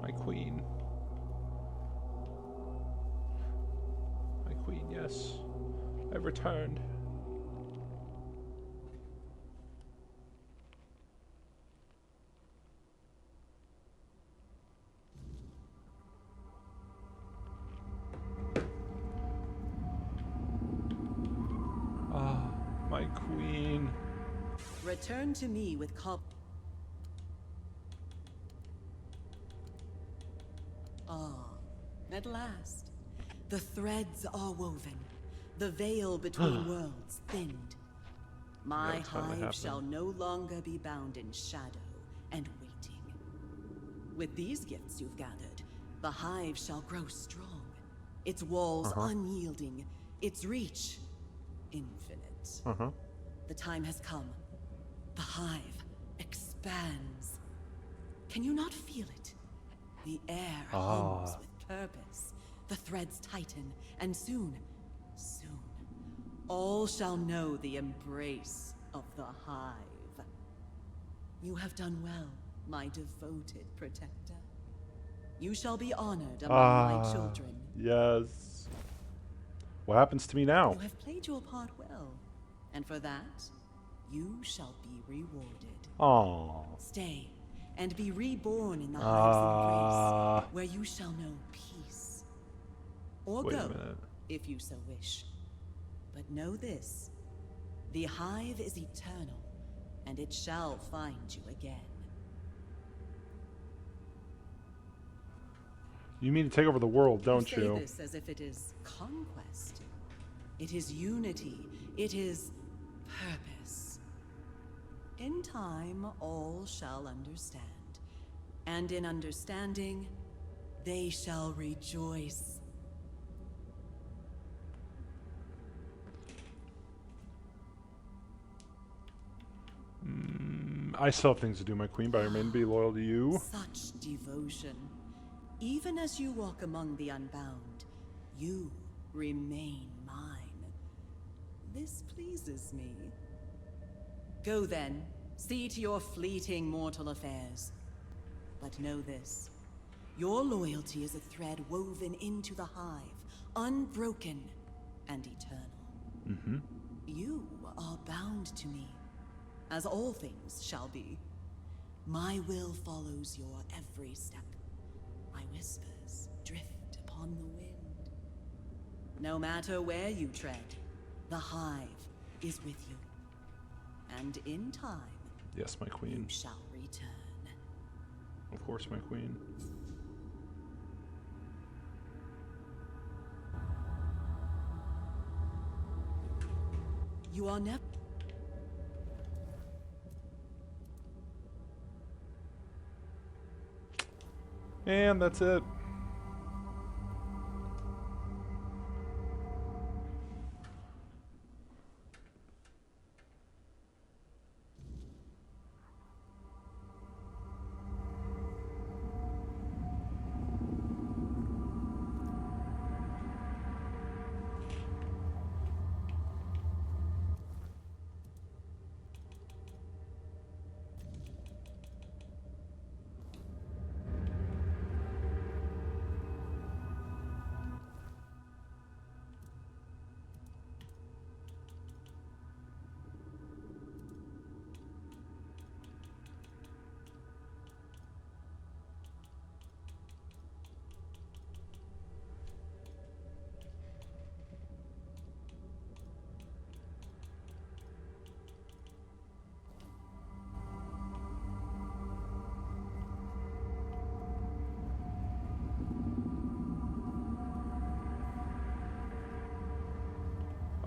My queen. My queen, yes. I've returned. Ah, my queen. Return to me with at last. The threads are woven. The veil between worlds thinned. My it's finally hive happened. shall no longer be bound in shadow and waiting. With these gifts you've gathered, the hive shall grow strong. Its walls unyielding, its reach infinite. The time has come. The hive expands. Can you not feel it? The air hums with purpose. The threads tighten, and soon, all shall know the embrace of the hive. You have done well, my devoted protector. You shall be honored among my children. Yes. What happens to me now? You have played your part well, and for that, you shall be rewarded. Aww. Stay, and be reborn in the hive's embrace, where you shall know peace. Or Wait a go, minute. if you so wish. But know this, the hive is eternal, and it shall find you again. You mean to take over the world, don't You say you? this as if it is conquest. It is unity. It is purpose. In time, all shall understand. And in understanding, they shall rejoice. I still have things to do, my queen, but I remain to be loyal to you. Such devotion. Even as you walk among the unbound, you remain mine. This pleases me. Go then, see to your fleeting mortal affairs. But know this, your loyalty is a thread woven into the hive, unbroken and eternal. You are bound to me, as all things shall be. My will follows your every step. My whispers drift upon the wind. No matter where you tread, the hive is with you. And in time, Yes, my queen. you shall return. Of course, my queen. You are never... And that's it.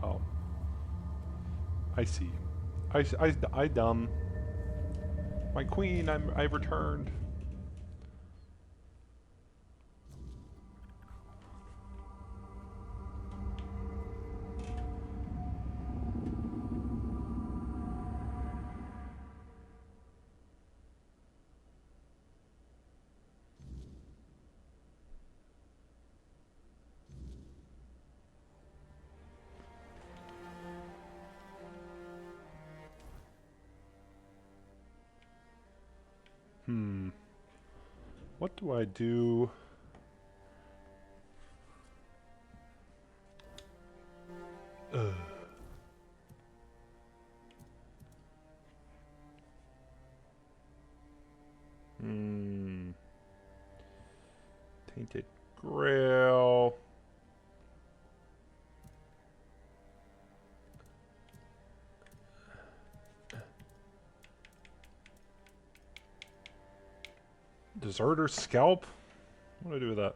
Oh. I see. I dumb. My queen, I've returned. What do I do? Ugh. Tainted Grail. Deserter Scalp? What do I do with that?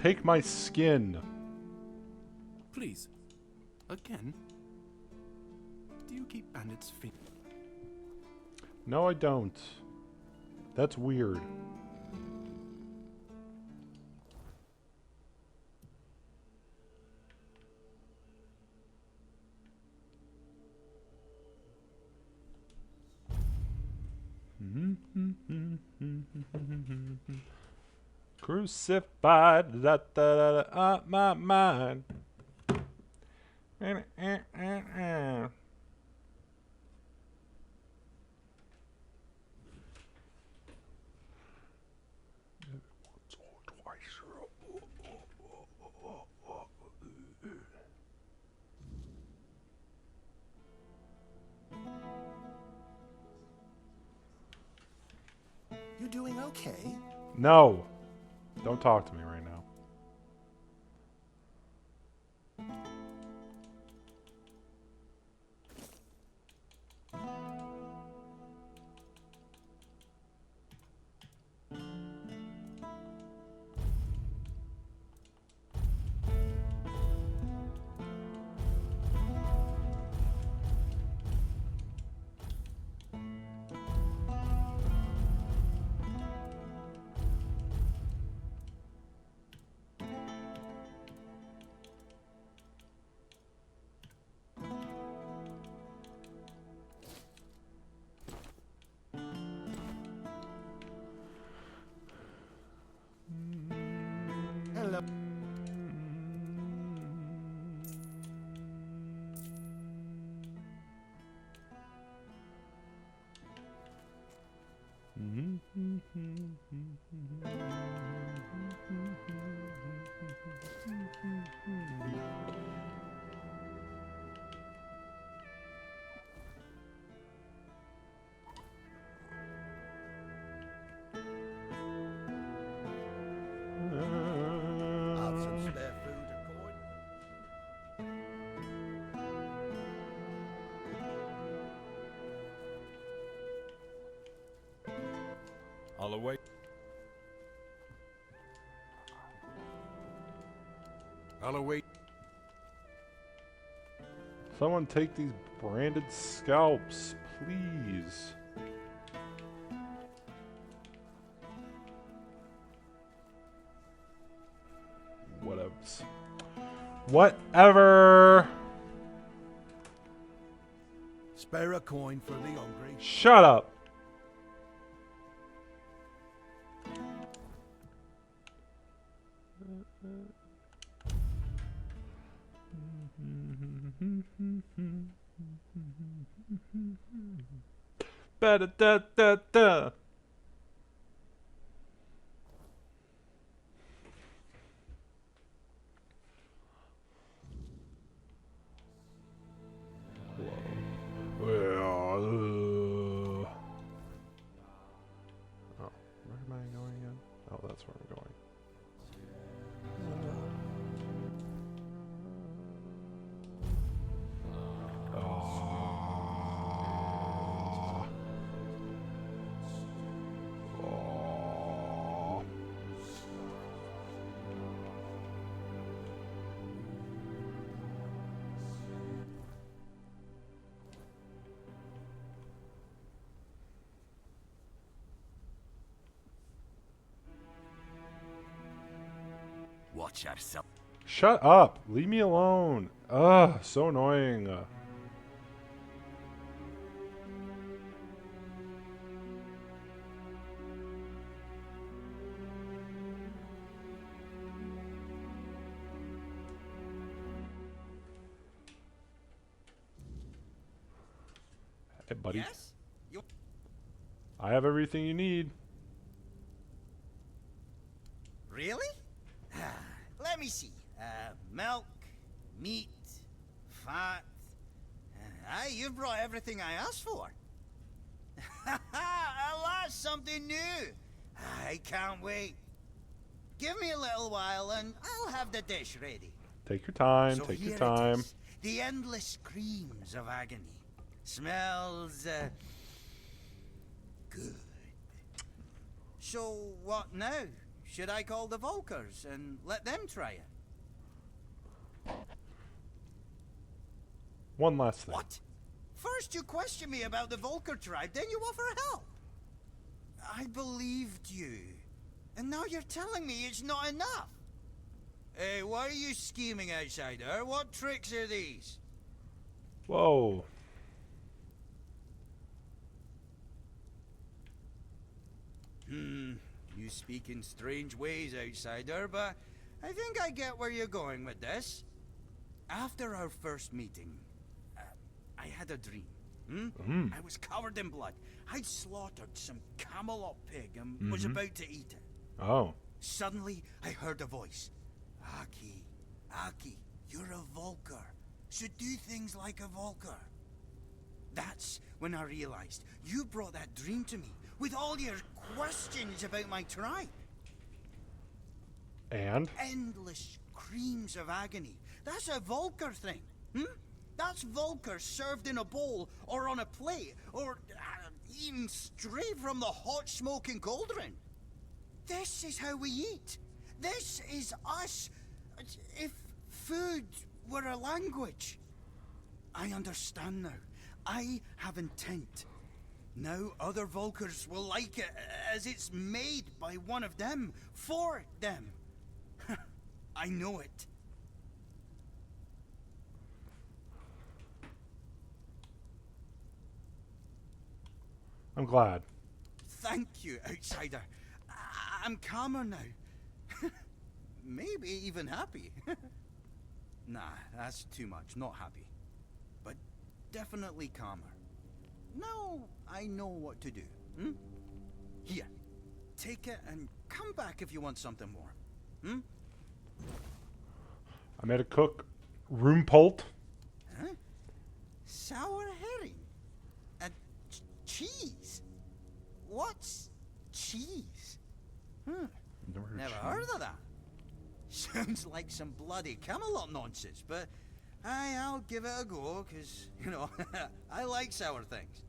Take my skin. Please. Again? Do you keep bandits' feet? No, I don't. That's weird. Crucified, da, da, da, da, my mind. You doing okay? No. Don't talk to me right now. Hello. Have some spare food, I'll await. I'll await. Someone take these branded scalps, please. Whatevs. Whatever. Spare a coin for the hungry. Shut up. Ba-da-da-da-da. Oh, where am I going again? Oh, that's where I'm going. Watch yourself. Shut up! Leave me alone! Ugh, so annoying. Hey, buddy. Yes? I have everything you need. Really? Let me see. Milk, meat, fat. Aye, you've brought everything I asked for. Alas, something new. I can't wait. Give me a little while and I'll have the dish ready. Take your time, So take your here it time. is, the endless screams of agony. Smells, good. So, what now? should I call the Volkers and let them try it? One last thing. What? First you question me about the Volker tribe, then you offer help. I believed you. And now you're telling me it's not enough. Hey, why are you scheming, outsider? What tricks are these? Whoa. You speak in strange ways, outsider, but I think I get where you're going with this. After our first meeting, I had a dream. I was covered in blood. I'd slaughtered some Camelot pig and was about to eat it. Oh. Suddenly, I heard a voice. Aki, you're a Volker. Should do things like a Volker. That's when I realized you brought that dream to me with all your questions about my tribe. And? Endless screams of agony. That's a Volker thing. That's Volker served in a bowl or on a plate or eaten straight from the hot smoking cauldron. This is how we eat. This is us. If food were a language. I understand now. I have intent. Now other Volkers will like it as it's made by one of them, for them. I know it. I'm glad. Thank you, outsider. I'm calmer now. Maybe even happy. Nah, that's too much. Not happy. But definitely calmer. Now I know what to do. Here, take it and come back if you want something more. I made a cook Rumpult. Huh? Sour herring? And cheese? What's cheese? Never heard of that. Sounds like some bloody Camelot nonsense, but I'll give it a go, because, you know, I like sour things.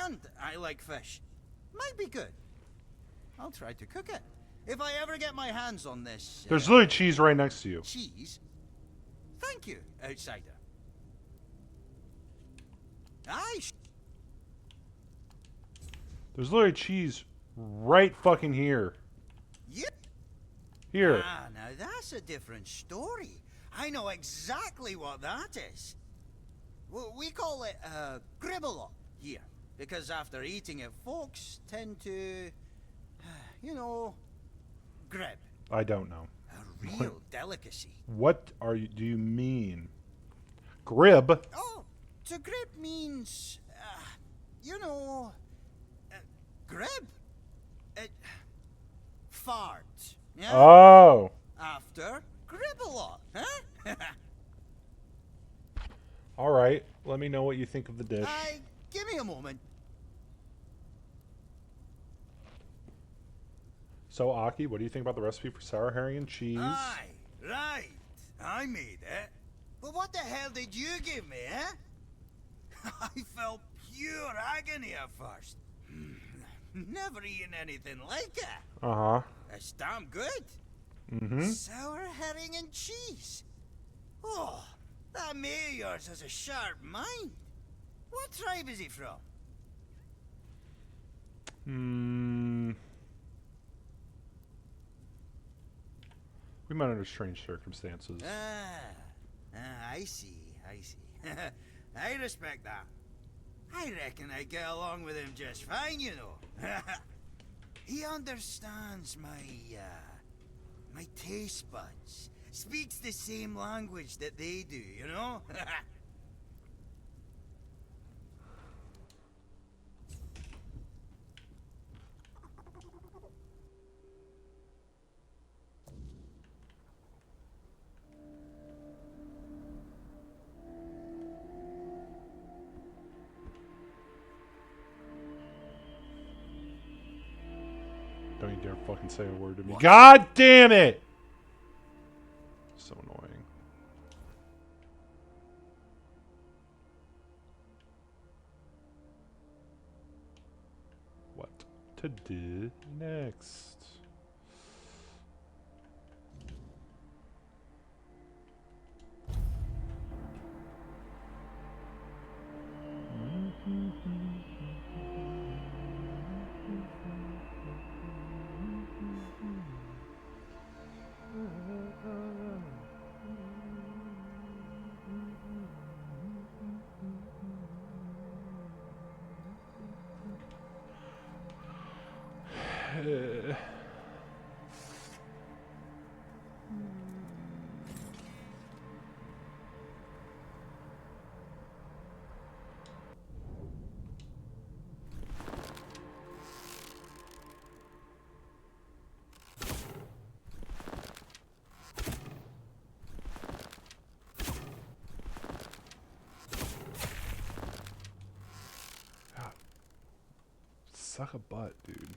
And I like fish. Might be good. I'll try to cook it. If I ever get my hands on this... There's literally cheese right next to you. Cheese? Thank you, outsider. There's literally cheese right fucking here. Yep. Here. Ah, now that's a different story. I know exactly what that is. We call it gribble here, because after eating it, folks tend to, you know, grib. I don't know. A real delicacy. What do you mean? Grib? Oh, to grib means, you know, grib. Fart. Yeah? Oh. After gribble, huh? All right. Let me know what you think of the dish. Give me a moment. So, Aki, what do you think about the recipe for sour herring and cheese? Aye, right. I made it. But what the hell did you give me, eh? I felt pure agony at first. Never eaten anything like it. Uh-huh. It's damn good. Sour herring and cheese. Oh, that mate of yours has a sharp mind. What tribe is he from? We met under strange circumstances. I see. I respect that. I reckon I get along with him just fine, you know. He understands my taste buds. Speaks the same language that they do, you know? Don't you dare fucking say a word to me. God damn it! So annoying. What to do next? Suck a butt, dude.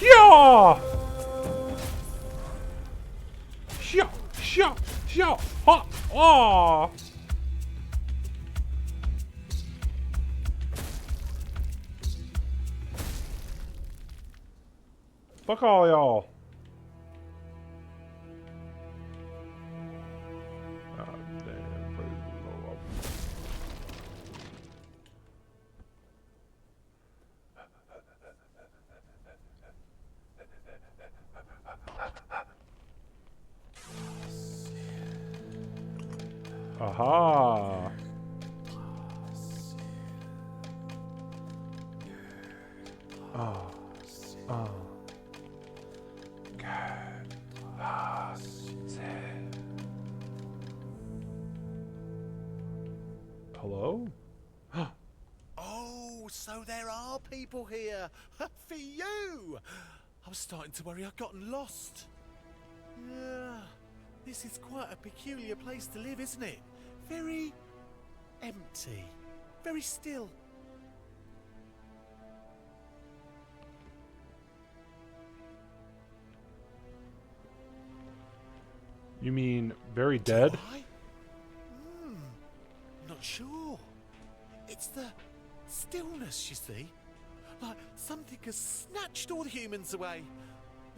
Yeah! Shoo! Ha! Aw! Fuck all y'all. Damn, praise the Lord. Aha. Hello? Oh, so there are people here. For you! I was starting to worry I'd gotten lost. Yeah, this is quite a peculiar place to live, isn't it? Very empty. Very still. You mean very dead? Not sure. It's the stillness, you see. Like something has snatched all the humans away.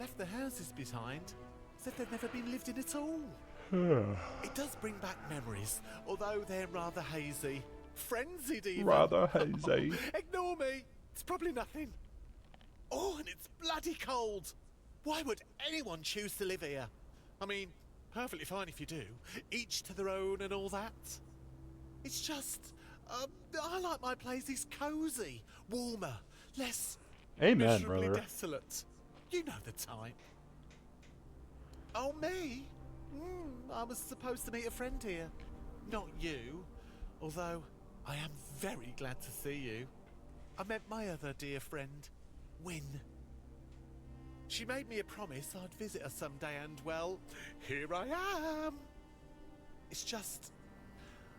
Left the houses behind. Said they've never been lived in at all. It does bring back memories, although they're rather hazy. Frenzied even. Rather hazy. Ignore me. It's probably nothing. Oh, and it's bloody cold. Why would anyone choose to live here? I mean, perfectly fine if you do. Each to their own and all that. It's just, I like my places cosy, warmer, less Amen, miserably brother. desolate. You know the type. Oh, me? I was supposed to meet a friend here. Not you, although I am very glad to see you. I met my other dear friend, Win. She made me a promise I'd visit her someday and, well, here I am. It's just,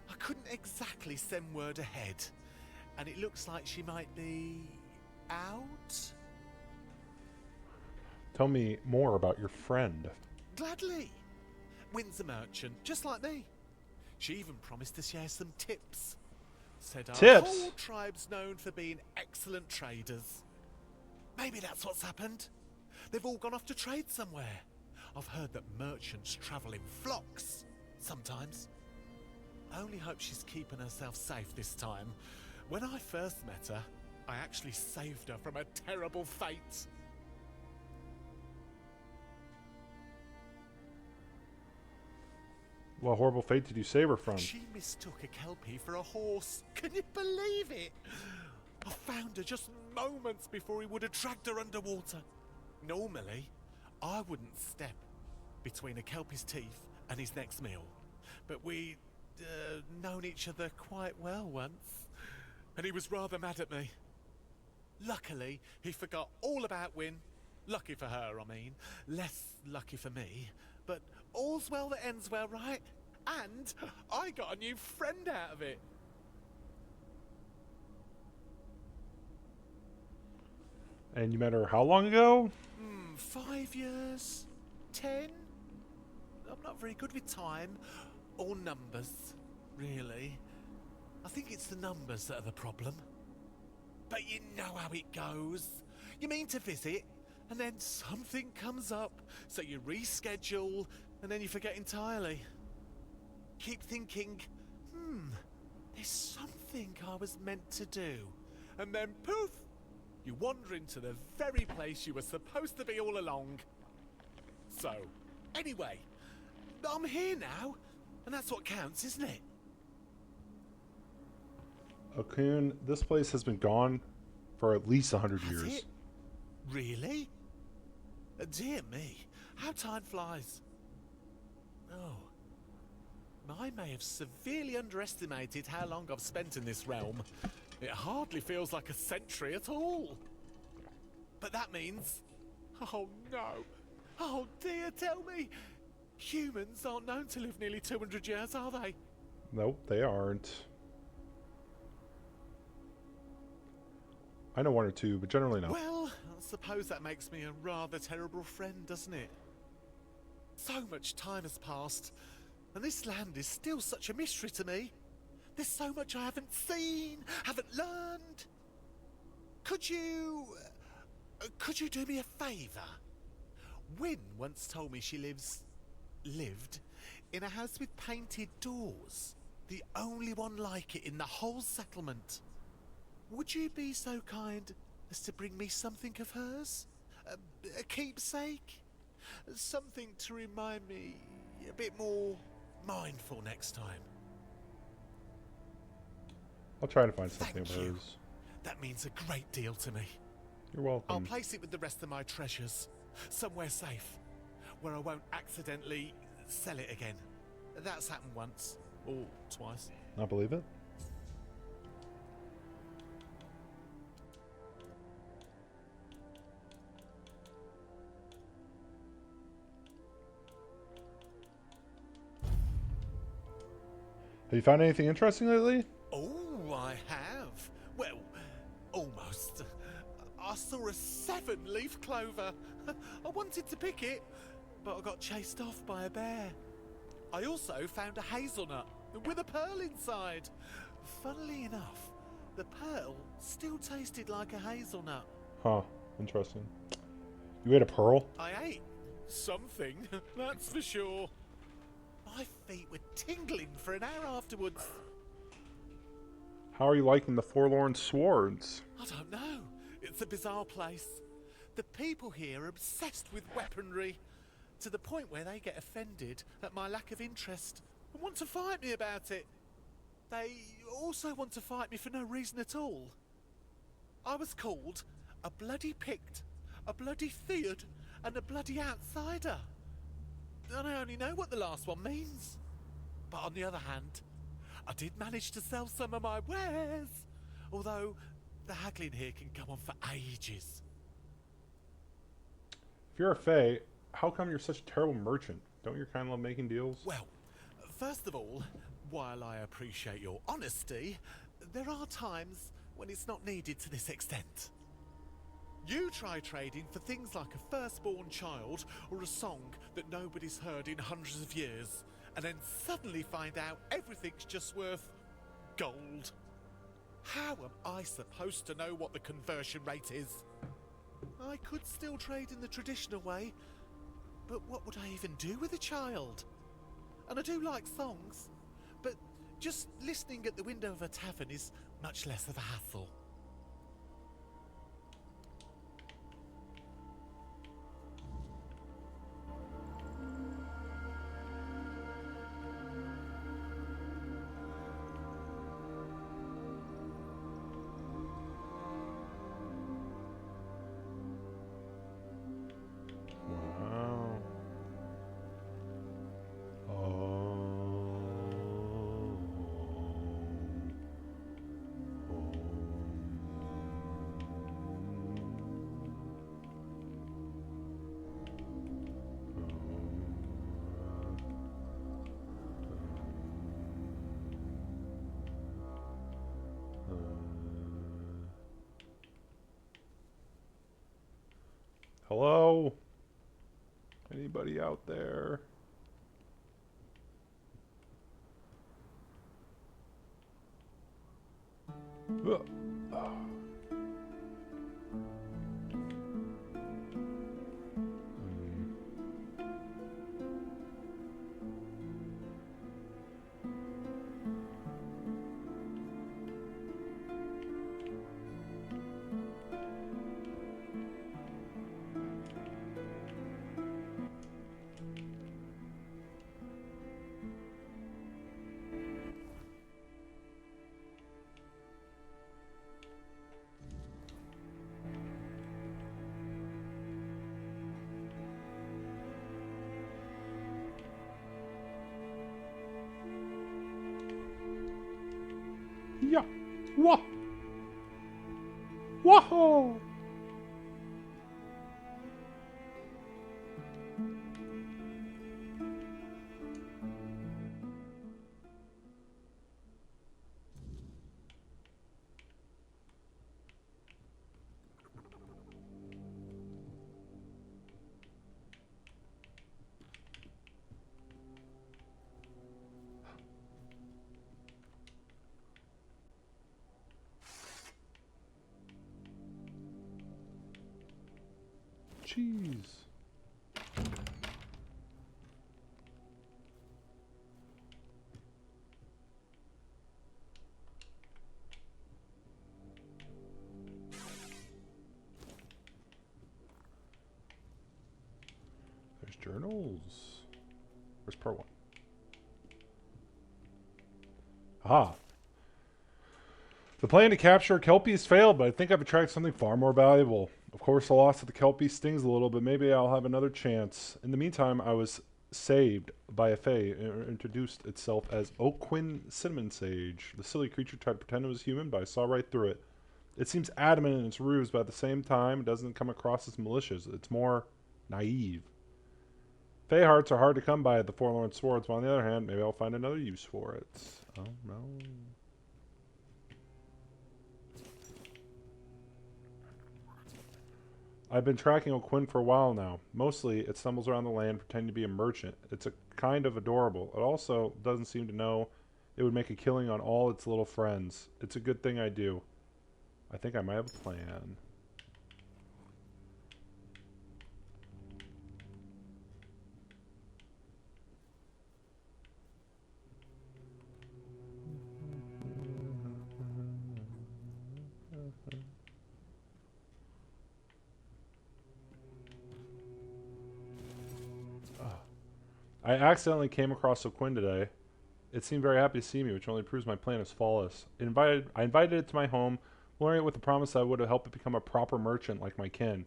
I couldn't exactly send word ahead, and it looks like she might be out? Tell me more about your friend. Gladly. Win's a merchant, just like me. She even promised to share some tips. Said our Tips? whole tribe's known for being excellent traders. Maybe that's what's happened. They've all gone off to trade somewhere. I've heard that merchants travel in flocks, sometimes. I only hope she's keeping herself safe this time. When I first met her, I actually saved her from a terrible fate. What horrible fate did you save her from? She mistook a kelpie for a horse. Can you believe it? I found her just moments before he would have dragged her underwater. Normally, I wouldn't step between a kelpie's teeth and his next meal. But we'd known each other quite well once, and he was rather mad at me. Luckily, he forgot all about Win. Lucky for her, I mean. Less lucky for me. But all's well that ends well, right? And I got a new friend out of it. And you met her how long ago? 5 years? 10? I'm not very good with time. Or numbers, really. I think it's the numbers that are the problem. But you know how it goes. You mean to visit, and then something comes up, so you reschedule, and then you forget entirely. Keep thinking, there's something I was meant to do. and then poof! You wander into the very place you were supposed to be all along. So, anyway, I'm here now, and that's what counts, isn't it? Okun, this place has been gone for at least 100 Has years. it? Really? Dear me, how time flies. Oh. I may have severely underestimated how long I've spent in this realm. It hardly feels like a century at all. But that means... Oh no. Oh dear, tell me. Humans aren't known to live nearly 200 years, are they? Nope, they aren't. I know one or two, but generally not. Well, I suppose that makes me a rather terrible friend, doesn't it? So much time has passed, and this land is still such a mystery to me. There's so much I haven't seen, haven't learned. Could you do me a favour? Wynne once told me she lived in a house with painted doors. The only one like it in the whole settlement. Would you be so kind as to bring me something of hers? A keepsake? Something to remind me a bit more mindful next time. I'll try to find something of Thank you. hers. That means a great deal to me. You're welcome. I'll place it with the rest of my treasures, somewhere safe, where I won't accidentally sell it again. That's happened once, or twice. I believe it. Have you found anything interesting lately? Oh, I have. Well, almost. I saw a 7-leaf clover. I wanted to pick it, but I got chased off by a bear. I also found a hazelnut with a pearl inside. Funnily enough, the pearl still tasted like a hazelnut. Huh. Interesting. You ate a pearl? I ate something, that's for sure. My feet were tingling for an hour afterwards. How are you liking the Forlorn Swords? I don't know. It's a bizarre place. The people here are obsessed with weaponry, to the point where they get offended at my lack of interest and want to fight me about it. They also want to fight me for no reason at all. I was called a bloody Pict, a bloody Theod, and a bloody outsider. And I only know what the last one means. But on the other hand, I did manage to sell some of my wares, although the haggling here can go on for ages. If you're a Fae, how come you're such a terrible merchant? Don't you kind of love making deals? Well, first of all, while I appreciate your honesty, there are times when it's not needed to this extent. You try trading for things like a firstborn child or a song that nobody's heard in hundreds of years, and then suddenly find out everything's just worth gold. How am I supposed to know what the conversion rate is? I could still trade in the traditional way, but what would I even do with a child? And I do like songs, but just listening at the window of a tavern is much less of a hassle. Wow. Hello? Anybody out there? Ugh. Whoa! Whoa! Cheese. There's journals. Where's part 1? Ah. The plan to capture Kelpies failed, but I think I've attracted something far more valuable. Of course, the loss of the Kelpie stings a little, but maybe I'll have another chance. In the meantime, I was saved by a fae introduced itself as Oaquin Cinnamon Sage. The silly creature tried to pretend it was human, but I saw right through it. It seems adamant in its ruse, but at the same time, it doesn't come across as malicious. It's more naive. Fae hearts are hard to come by at the Forlorn Swords, but on the other hand, maybe I'll find another use for it. Oh, no. I've been tracking O'Quinn for a while now. Mostly, it stumbles around the land pretending to be a merchant. It's a kind of adorable. It also doesn't seem to know it would make a killing on all its little friends. It's a good thing I do. I think I might have a plan. I accidentally came across O'Quinn today. It seemed very happy to see me, which only proves my plan is flawless. I invited it to my home, luring it with the promise that I would have helped it become a proper merchant like my kin.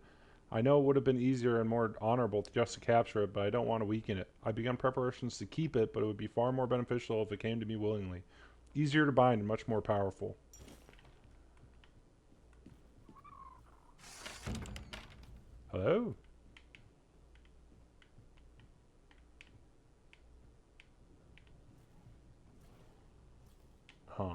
I know it would have been easier and more honorable just to capture it, but I don't want to weaken it. I begun preparations to keep it, but it would be far more beneficial if it came to me willingly. Easier to bind and much more powerful. Hello? Huh.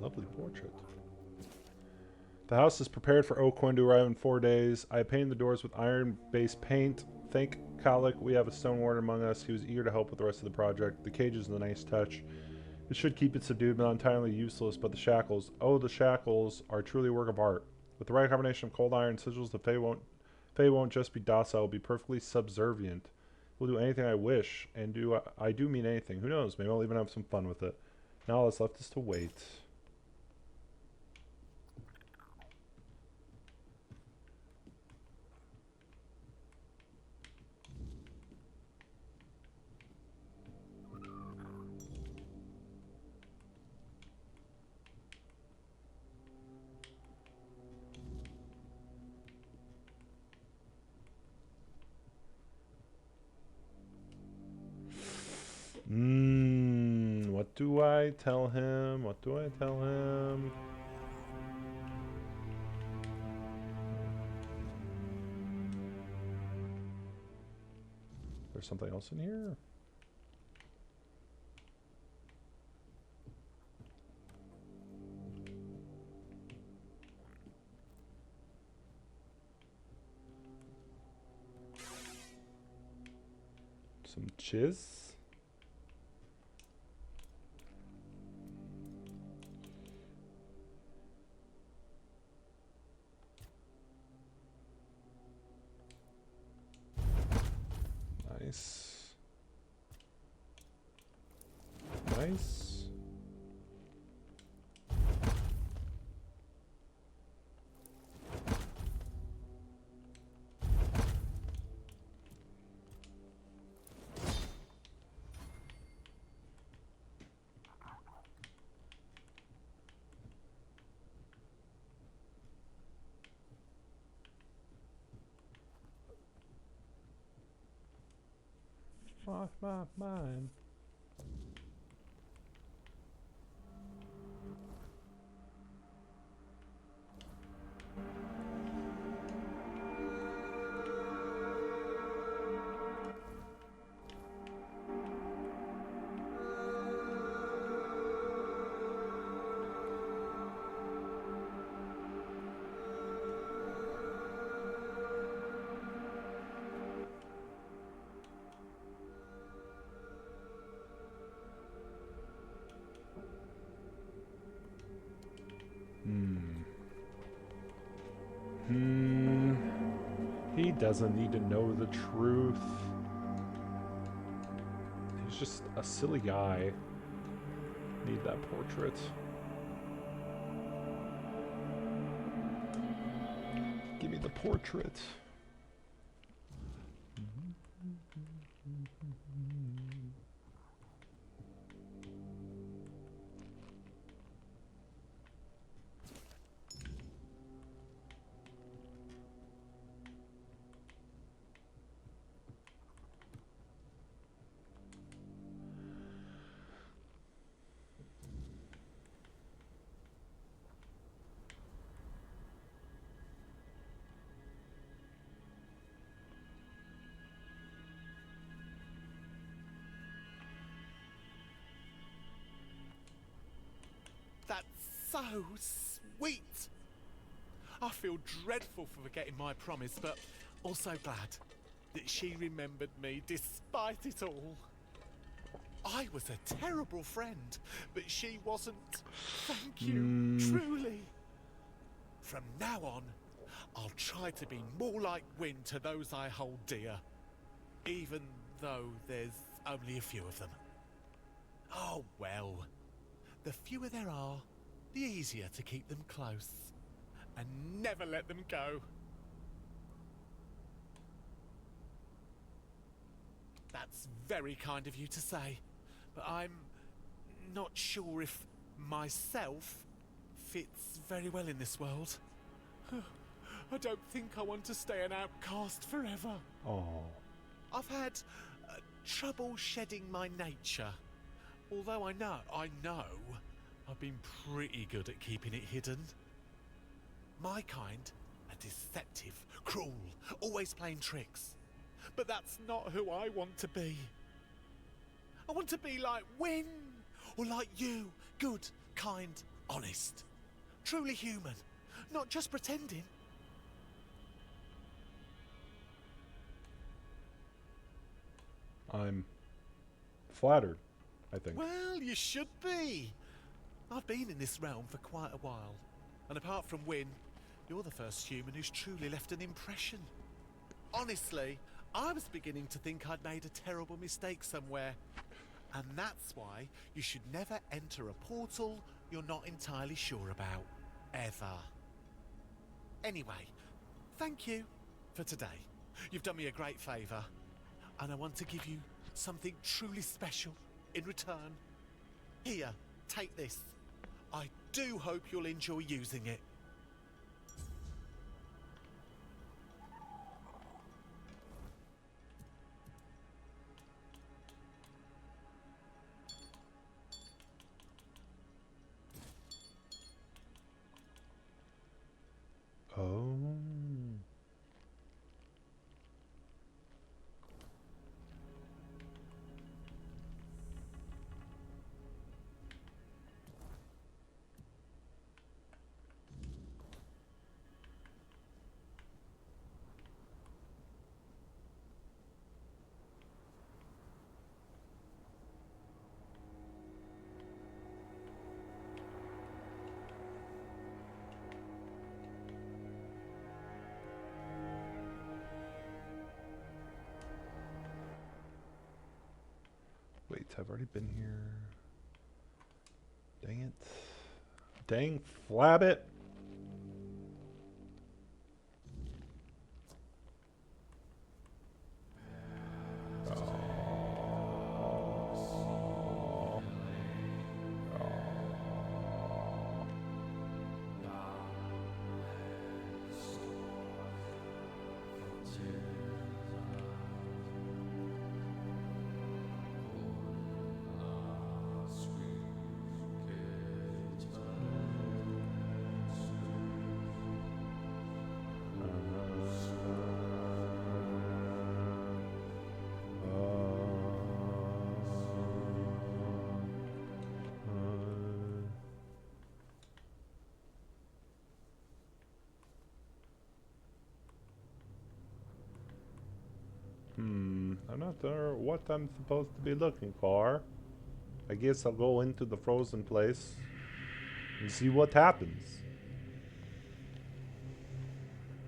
Lovely portrait. The house is prepared for O'Quinn to arrive in 4 days. I painted the doors with iron-based paint. Thank Kalik, we have a stone warden among us. He was eager to help with the rest of the project. The cage is a nice touch. It should keep it subdued, but not entirely useless. But the shackles. Oh, the shackles are truly a work of art. With the right combination of cold iron sigils, the Fae won't just be docile, it'll be perfectly subservient. We'll do anything I wish, and I do mean anything. Who knows? Maybe I'll even have some fun with it. Now all that's left is to wait. What do I tell him? What do I tell him? There's something else in here? Some chiz? Nice. Nice. lost my mind. He doesn't need to know the truth. He's just a silly guy. Need that portrait. Give me the portrait. That's so sweet. I feel dreadful for forgetting my promise, but also glad that she remembered me despite it all. I was a terrible friend, but she wasn't. Thank you, truly. From now on, I'll try to be more like Wynne to those I hold dear, even though there's only a few of them. Oh well. The fewer there are, the easier to keep them close and never let them go. That's very kind of you to say, but I'm not sure if myself fits very well in this world. I don't think I want to stay an outcast forever. Oh. I've had trouble shedding my nature. Although I know I've been pretty good at keeping it hidden. My kind are deceptive, cruel, always playing tricks. But that's not who I want to be. I want to be like Wynne, or like you, good, kind, honest. Truly human, not just pretending. I'm flattered, I think. Well, you should be. I've been in this realm for quite a while. And apart from Wynne, you're the first human who's truly left an impression. Honestly, I was beginning to think I'd made a terrible mistake somewhere. And that's why you should never enter a portal you're not entirely sure about. Ever. Anyway, thank you for today. You've done me a great favour. And I want to give you something truly special in return. Here, take this. I do hope you'll enjoy using it. Oh. Wait, I've already been here. Dang it. Dang flabbit. I'm not sure what I'm supposed to be looking for. I guess I'll go into the frozen place and see what happens.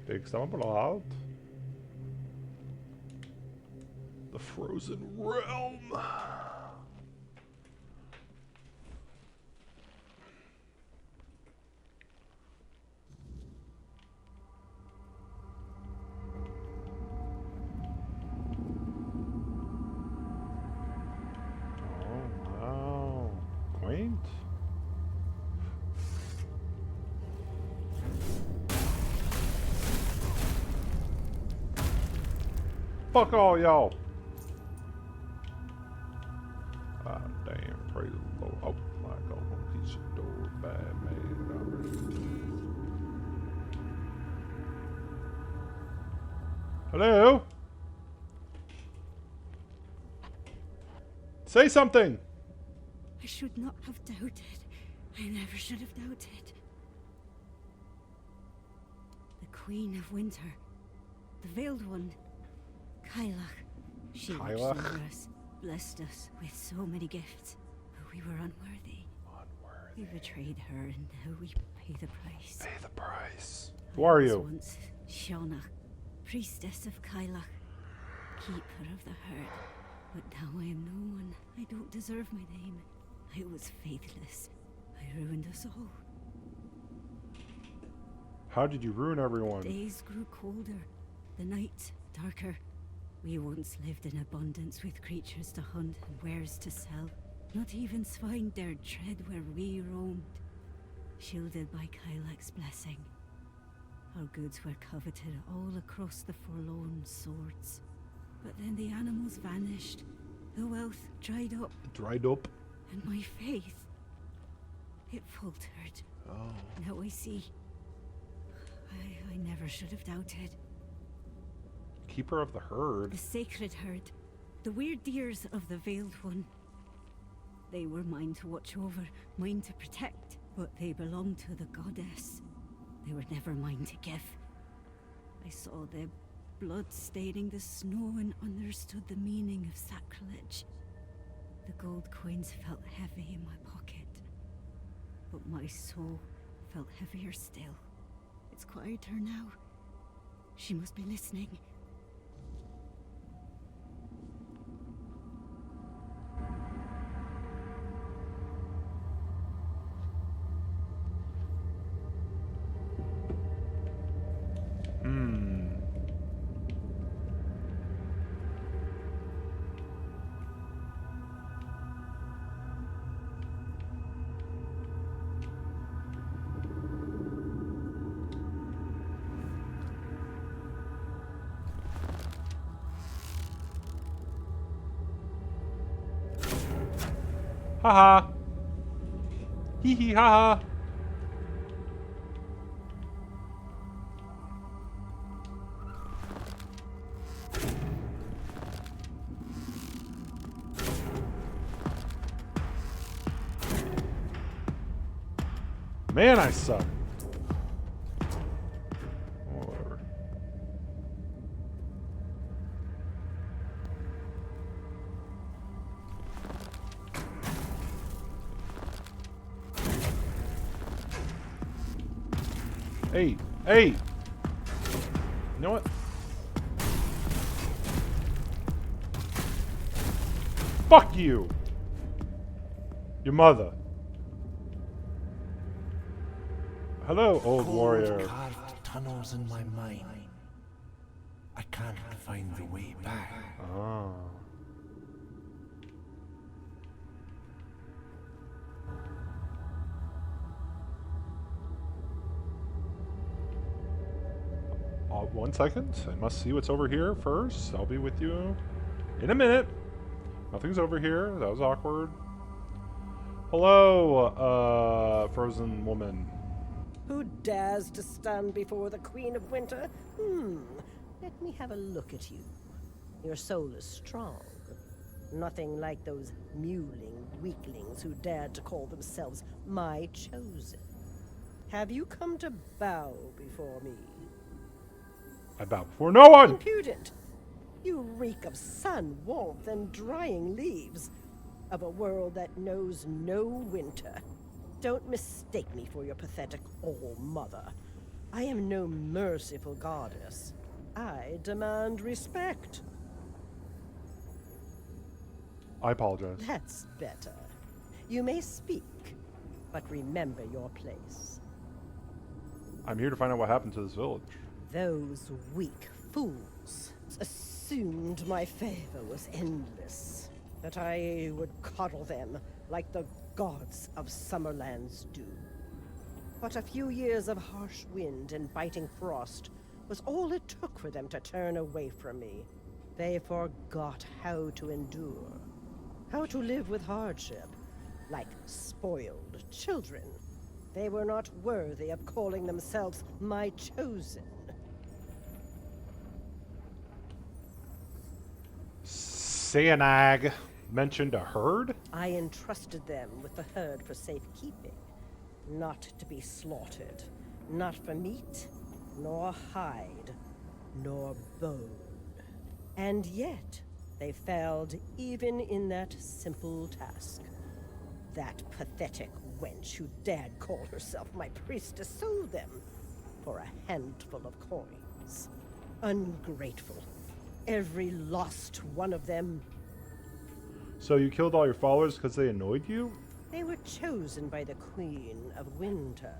Take some blood. The frozen realm. Oh wow, quaint. Fuck all y'all. Ah, damn, praise the Lord. Oh, my God, piece of door, bad man. Hello? Say something! I should not have doubted. I never should have doubted. The Queen of Winter. The Veiled One. Kailach. She watched over us, blessed us with so many gifts, but we were unworthy. We betrayed her, and now we pay the price. Pay the price. Who are you? Once Shona, priestess of Kailach, keeper of the herd. But now I am no one. I don't deserve my name. I was faithless. I ruined us all. How did you ruin everyone? Days grew colder, the night darker. We once lived in abundance with creatures to hunt and wares to sell. Not even swine dared tread where we roamed. Shielded by Kailach's blessing. Our goods were coveted all across the forlorn swords. But then the animals vanished. The wealth dried up. Dried up? And my faith, it faltered. Oh. Now I see. I never should have doubted. Keeper of the herd? The sacred herd. The weird deers of the Veiled One. They were mine to watch over, mine to protect, but they belonged to the goddess. They were never mine to give. I saw their blood staining the snow and understood the meaning of sacrilege. The gold coins felt heavy in my pocket, but my soul felt heavier still. It's quieter now. She must be listening. Haha. Hee hee haha. Man, I suck. Whatever. Hey, hey! You know what? Fuck you! Your mother. Hello, old warrior. Carved tunnels in my mind. I can't find the way back. Ah. One second. I must see what's over here first. I'll be with you in a minute. Nothing's over here. That was awkward. Hello, frozen woman. Who dares to stand before the Queen of Winter? Let me have a look at you. Your soul is strong. Nothing like those mewling weaklings who dared to call themselves my chosen. Have you come to bow before me? I bow before no one! Impudent! You reek of sun, warmth, and drying leaves. Of a world that knows no winter. Don't mistake me for your pathetic all-mother. I am no merciful goddess. I demand respect. I apologize. That's better. You may speak, but remember your place. I'm here to find out what happened to this village. Those weak fools assumed my favor was endless, that I would coddle them like the gods of Summerlands do. But a few years of harsh wind and biting frost was all it took for them to turn away from me. They forgot how to endure, how to live with hardship, like spoiled children. They were not worthy of calling themselves my chosen. Seanag mentioned a herd? I entrusted them with the herd for safekeeping, not to be slaughtered, not for meat, nor hide, nor bone. And yet, they failed even in that simple task. That pathetic wench who dared call herself my priestess sold them for a handful of coins. Ungrateful. Every lost one of them. So you killed all your followers because they annoyed you? They were chosen by the Queen of Winter.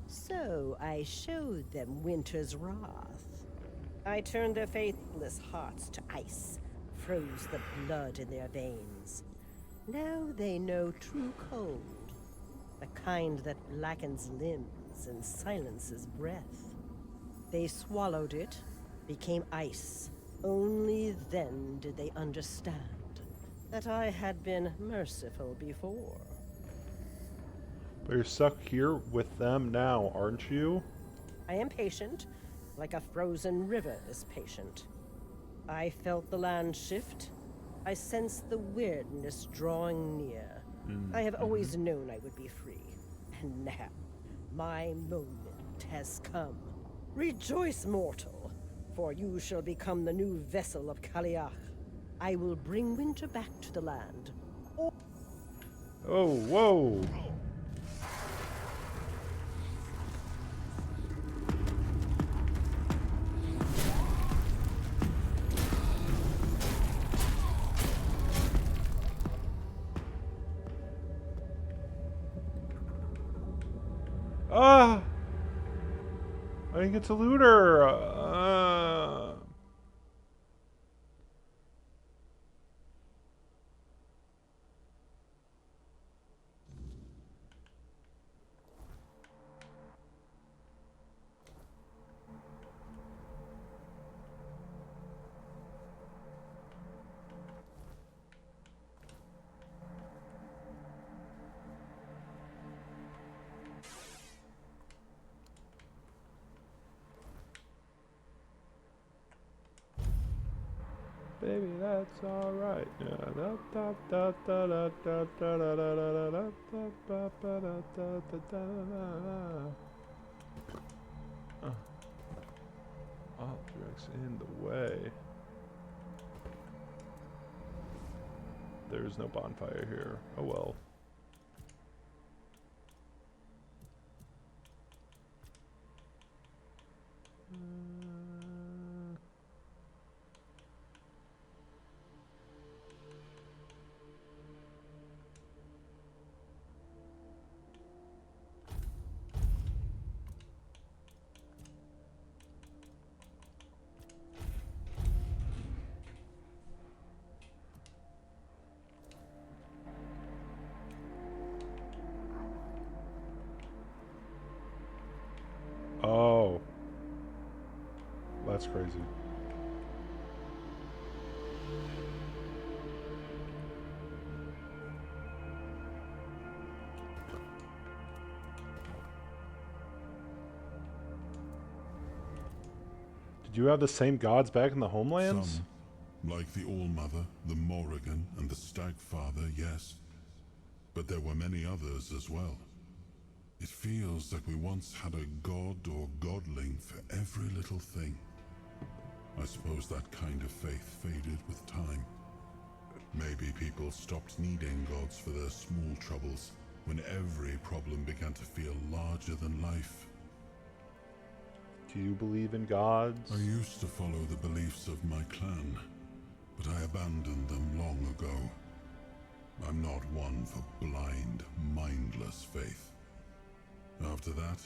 So I showed them Winter's wrath. I turned their faithless hearts to ice, froze the blood in their veins. Now they know true cold, the kind that blackens limbs and silences breath. They swallowed it, became ice. Only then did they understand that I had been merciful before. But you're stuck here with them now, aren't you? I am patient, like a frozen river is patient. I felt the land shift. I sensed the weirdness drawing near. I have always known I would be free. And now, my moment has come. Rejoice, mortal, for you shall become the new vessel of Kaliach. I will bring winter back to the land. Oh, whoa! Ah! I didn't get to loot her! Baby, that's alright. Objects in the way. There's no bonfire here. Oh well. Oh. That's crazy. Did you have the same gods back in the homelands? Some, like the All-Mother, the Morrigan, and the Stagfather, yes. But there were many others as well. It feels like we once had a god or godling for every little thing. I suppose that kind of faith faded with time. Maybe people stopped needing gods for their small troubles when every problem began to feel larger than life. Do you believe in gods? I used to follow the beliefs of my clan, but I abandoned them long ago. I'm not one for blind, mindless faith. After that,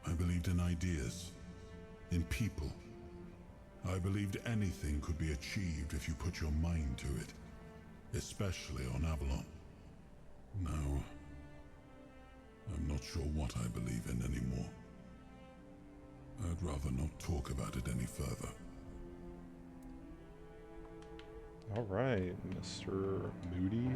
I believed in ideas, in people. I believed anything could be achieved if you put your mind to it, especially on Avalon. Now, I'm not sure what I believe in anymore. I'd rather not talk about it any further. All right, Mr. Moody.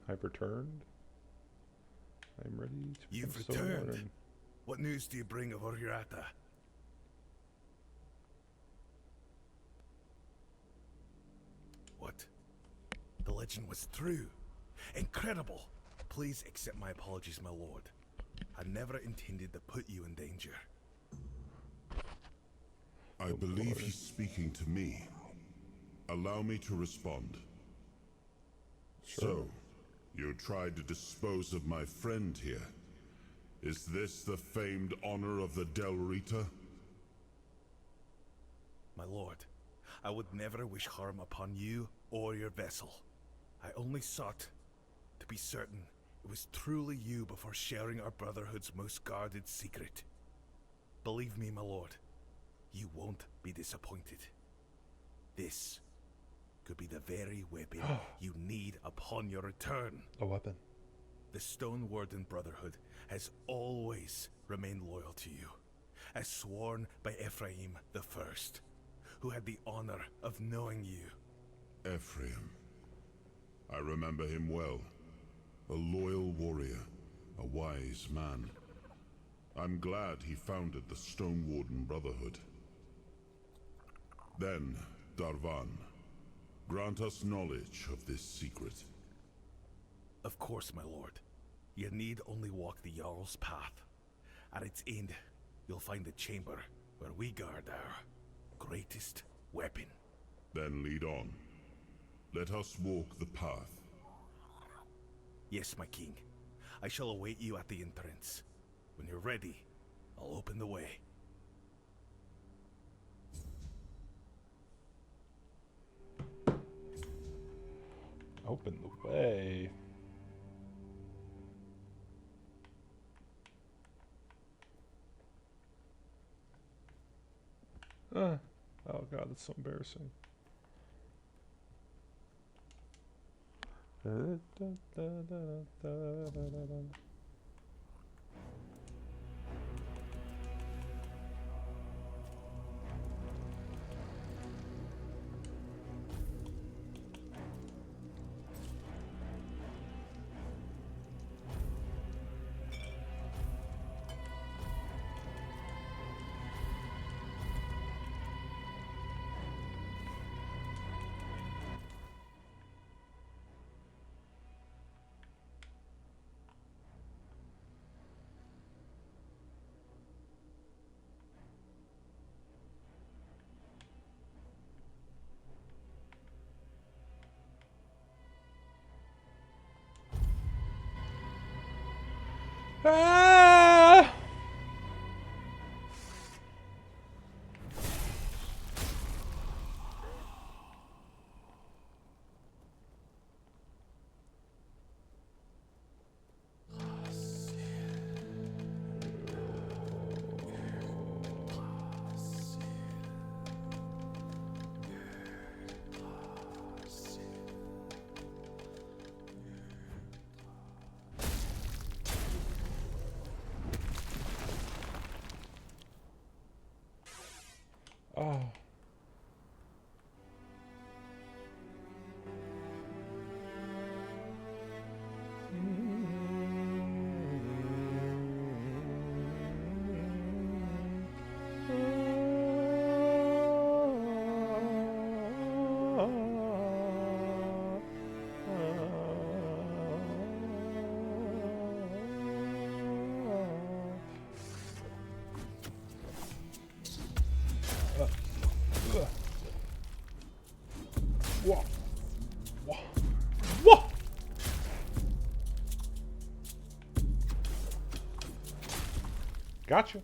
I've returned. I'm ready to You've become so returned. learned. What news do you bring of Oriata? What? The legend was true. Incredible. Please accept my apologies, my lord. I never intended to put you in danger. I believe he's speaking to me. Allow me to respond. Sure. So, you tried to dispose of my friend here. Is this the famed honor of the Del Rita? My lord, I would never wish harm upon you or your vessel. I only sought to be certain it was truly you before sharing our Brotherhood's most guarded secret. Believe me, my lord, you won't be disappointed. This could be the very weapon you need upon your return. A weapon. The Stone Warden Brotherhood has always remained loyal to you, as sworn by Ephraim the First, who had the honor of knowing you. Ephraim. I remember him well. A loyal warrior, a wise man. I'm glad he founded the Stone Warden Brotherhood. Then, Darvan, grant us knowledge of this secret. Of course, my lord. You need only walk the Jarl's path. At its end, you'll find the chamber where we guard our greatest weapon. Then lead on. Let us walk the path. Yes, my king. I shall await you at the entrance. When you're ready, I'll open the way. Open the way. Oh god, that's so embarrassing. Ah! Gotcha.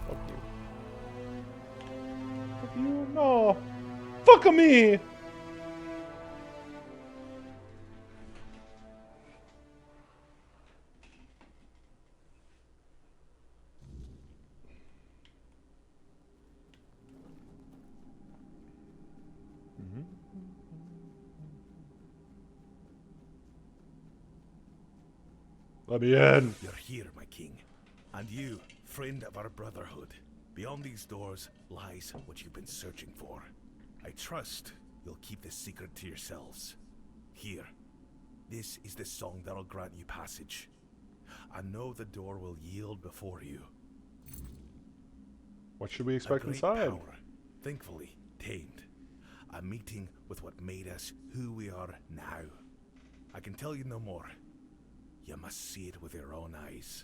Fuck you. Fuck you. No. Fuck me. Let me in. You're here, my king. And you, friend of our brotherhood. Beyond these doors lies what you've been searching for. I trust you'll keep this secret to yourselves. Here, this is the song that'll grant you passage. I know the door will yield before you. What should we expect inside? Power, thankfully, tamed. A meeting with what made us who we are now. I can tell you no more. You must see it with your own eyes.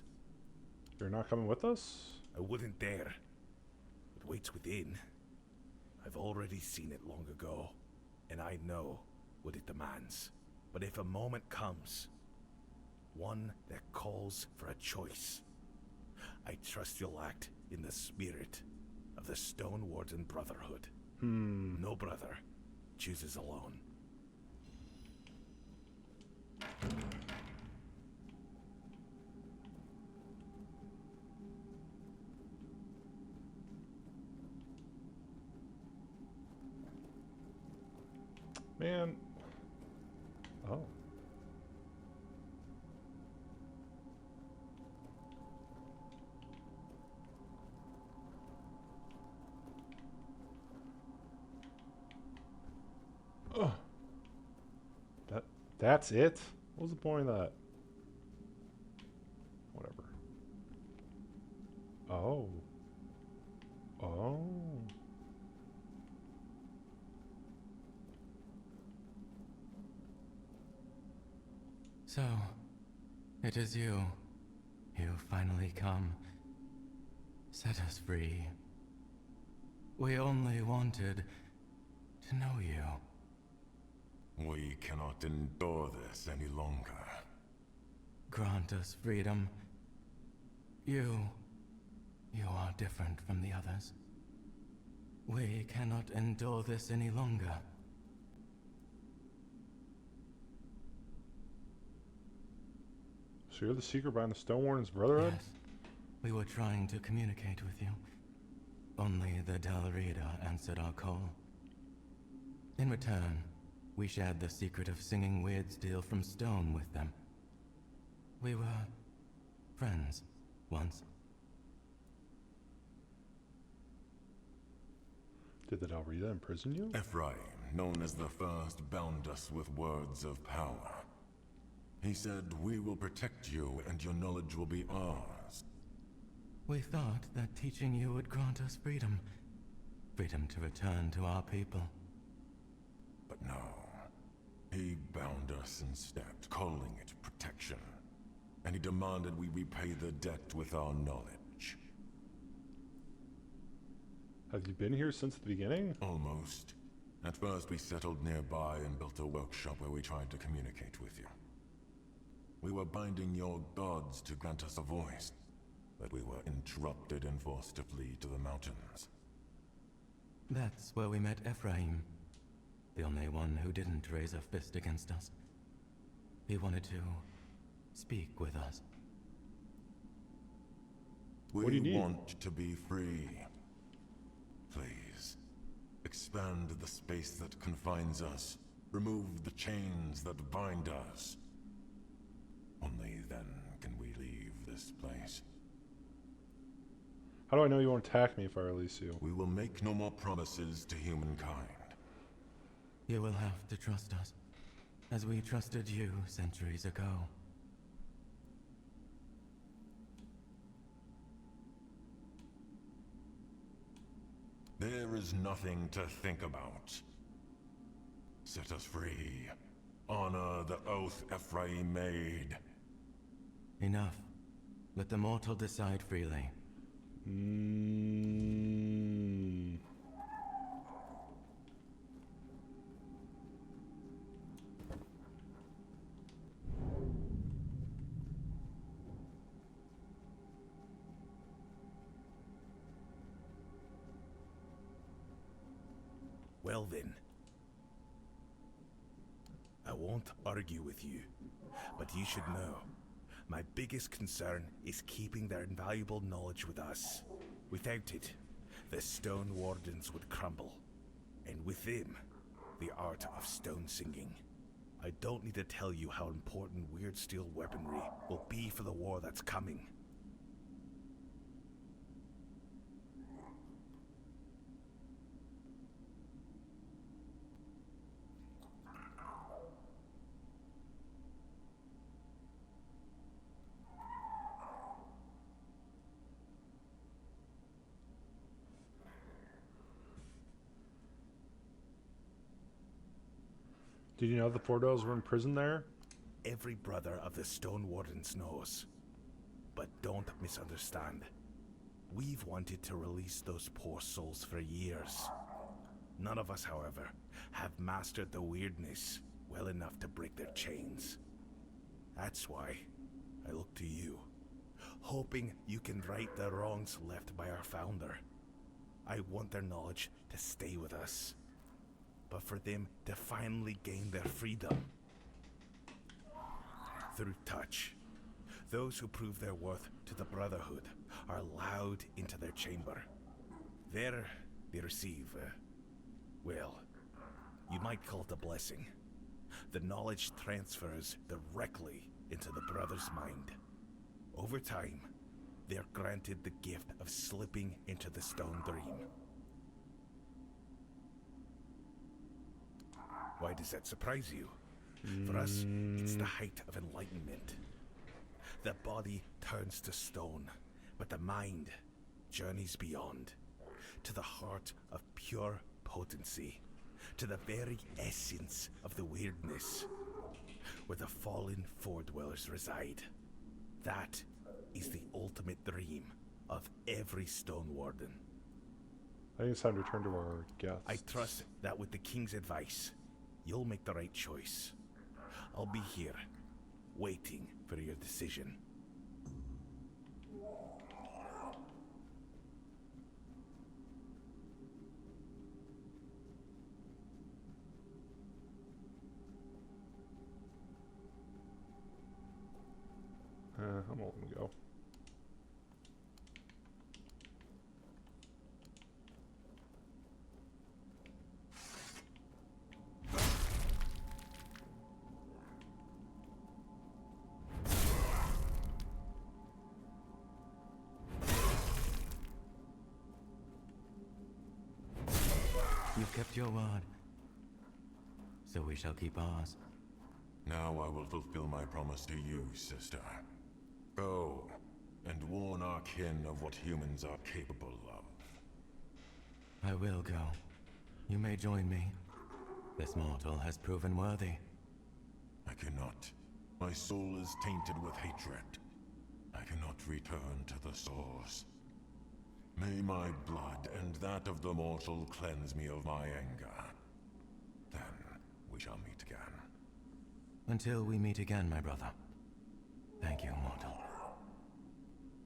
You're not coming with us? I wouldn't dare. It waits within. I've already seen it long ago, and I know what it demands. But if a moment comes, one that calls for a choice, I trust you'll act in the spirit of the Stone Warden Brotherhood. No brother chooses alone. Man. Oh. Ugh. That's it? What was the point of that? Whatever. Oh. Oh. So, it is you. You finally come. Set us free. We only wanted to know you. We cannot endure this any longer. Grant us freedom. You are different from the others. We cannot endure this any longer. So you're the secret behind the Stone Warden's Brotherhood? Yes. We were trying to communicate with you. Only the Del Rita answered our call. In return, we shared the secret of singing weird steel from stone with them. We were friends once. Did the Del Rita imprison you? Ephraim, known as the first, bound us with words of power. He said, "We will protect you, and your knowledge will be ours." We thought that teaching you would grant us freedom. Freedom to return to our people. But no. He bound us instead, calling it protection. And he demanded we repay the debt with our knowledge. Have you been here since the beginning? Almost. At first we settled nearby and built a workshop where we tried to communicate with you. We were binding your gods to grant us a voice, but we were interrupted and forced to flee to the mountains. That's where we met Ephraim. The only one who didn't raise a fist against us. He wanted to speak with us. We What do you need? want to be free. Please, expand the space that confines us. Remove the chains that bind us. Only then can we leave this place. How do I know you won't attack me if I release you? We will make no more promises to humankind. You will have to trust us, as we trusted you centuries ago. There is nothing to think about. Set us free. Honor the oath Ephraim made. Enough. Let the mortal decide freely. Mm. Well then. I won't argue with you, but you should know, my biggest concern is keeping their invaluable knowledge with us. Without it, the Stone Wardens would crumble, and with them, the art of stone singing. I don't need to tell you how important weird steel weaponry will be for the war that's coming. Did you know the Fordos were in prison there? Every brother of the Stone Wardens knows. But don't misunderstand. We've wanted to release those poor souls for years. None of us, however, have mastered the weirdness well enough to break their chains. That's why I look to you, hoping you can right the wrongs left by our founder. I want their knowledge to stay with us, but for them to finally gain their freedom. Through touch, those who prove their worth to the Brotherhood are allowed into their chamber. There, they receive, well, you might call it a blessing. The knowledge transfers directly into the Brother's mind. Over time, they are granted the gift of slipping into the Stone Dream. Why does that surprise you? For us, it's the height of enlightenment. The body turns to stone, but the mind journeys beyond, to the heart of pure potency, to the very essence of the weirdness, where the fallen Fordwellers reside. That is the ultimate dream of every Stone Warden. I think it's time to return to our guests. I trust that with the King's advice, you'll make the right choice. I'll be here, waiting for your decision. I'm gonna let him go. You've kept your word, so we shall keep ours. Now I will fulfill my promise to you, sister. Go, and warn our kin of what humans are capable of. I will go. You may join me. This mortal has proven worthy. I cannot. My soul is tainted with hatred. I cannot return to the source. May my blood and that of the mortal cleanse me of my anger. Then we shall meet again. Until we meet again, my brother. Thank you, mortal.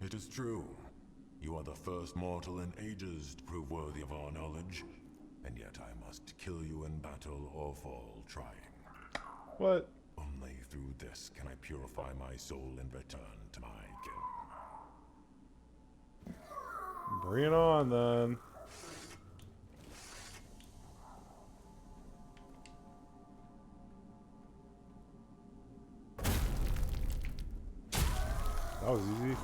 It is true. You are the first mortal in ages to prove worthy of our knowledge. And yet I must kill you in battle or fall trying. What? Only through this can I purify my soul and return to my kin. Bring it on, then. That was easy.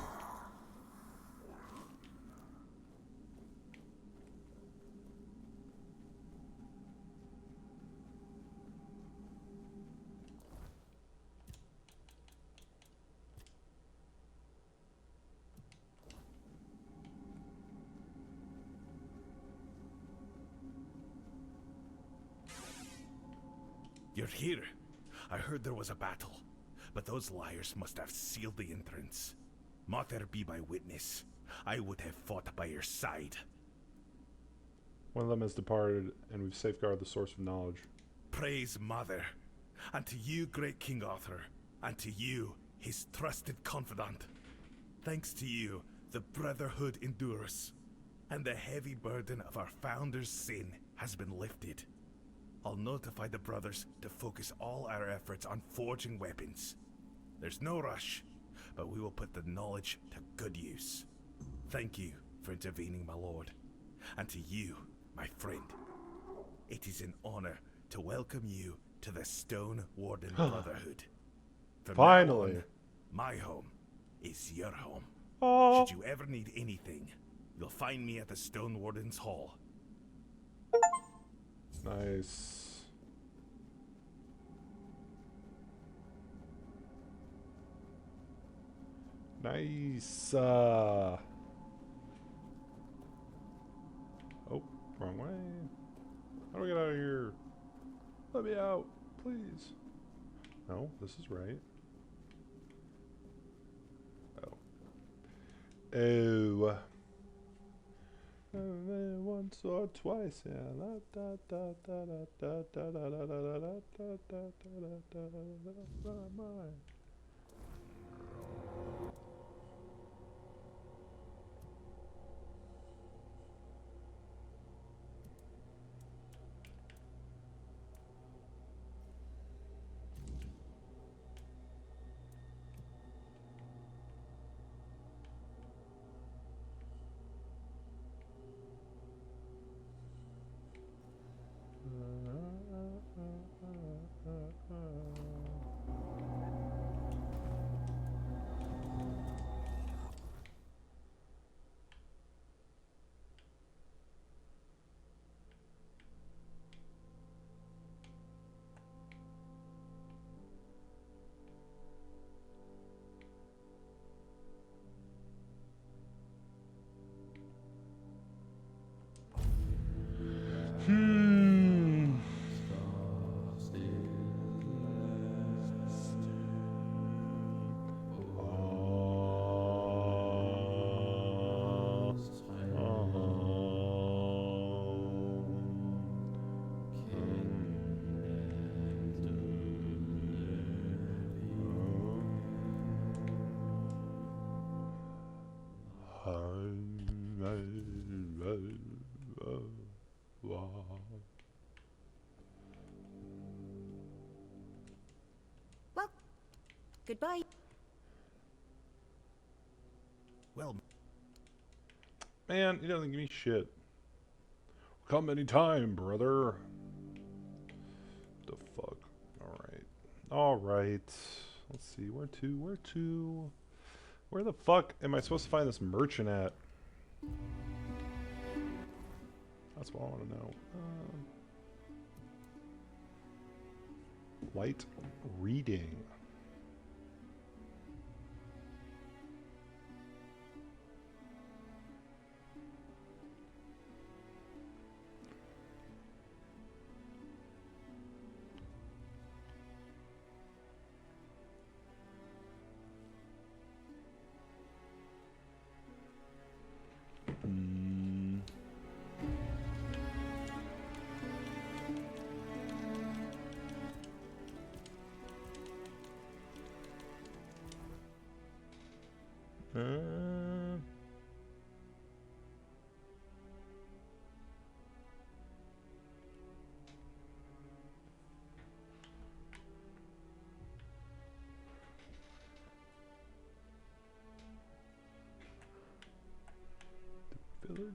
You're here. I heard there was a battle, but those liars must have sealed the entrance. Mater be my witness. I would have fought by your side. One of them has departed, and we've safeguarded the source of knowledge. Praise Mother, and to you, great King Arthur, and to you, his trusted confidant. Thanks to you, the Brotherhood endures, and the heavy burden of our founder's sin has been lifted. I'll notify the brothers to focus all our efforts on forging weapons. There's no rush, but we will put the knowledge to good use. Thank you for intervening, my lord. And to you, my friend. It is an honor to welcome you to the Stone Warden Brotherhood. From Finally. now on, my home is your home. Oh. Should you ever need anything, you'll find me at the Stone Warden's Hall. Nice. Nice. Oh, wrong way. How do I get out of here? Let me out, please. No, this is right. Oh. Oh. Once or twice, yeah. Well, goodbye. Well, man, he doesn't give me shit. Come anytime, brother. The fuck? Alright. Alright. Let's see. Where to? Where to? Where the fuck am I supposed to find this merchant at? That's what I want to know. Light reading. Village.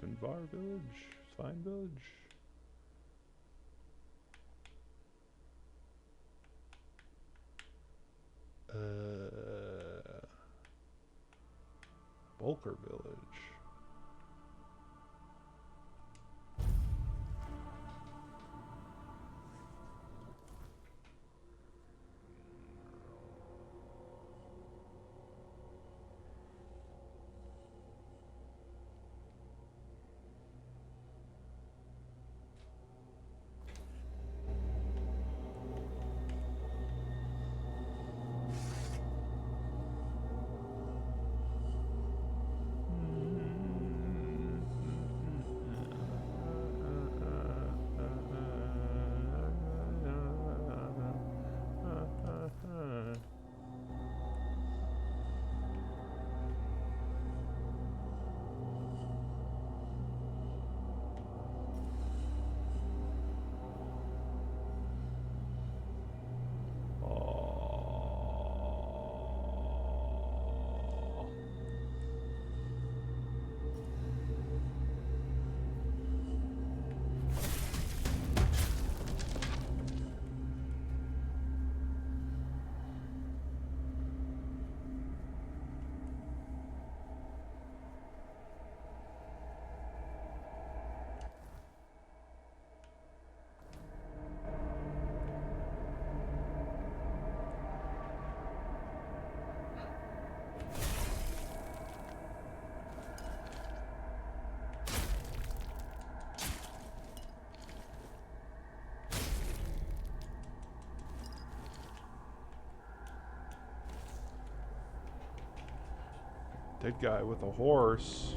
Kunvar village. Fine village. Volker village. Dead guy with a horse.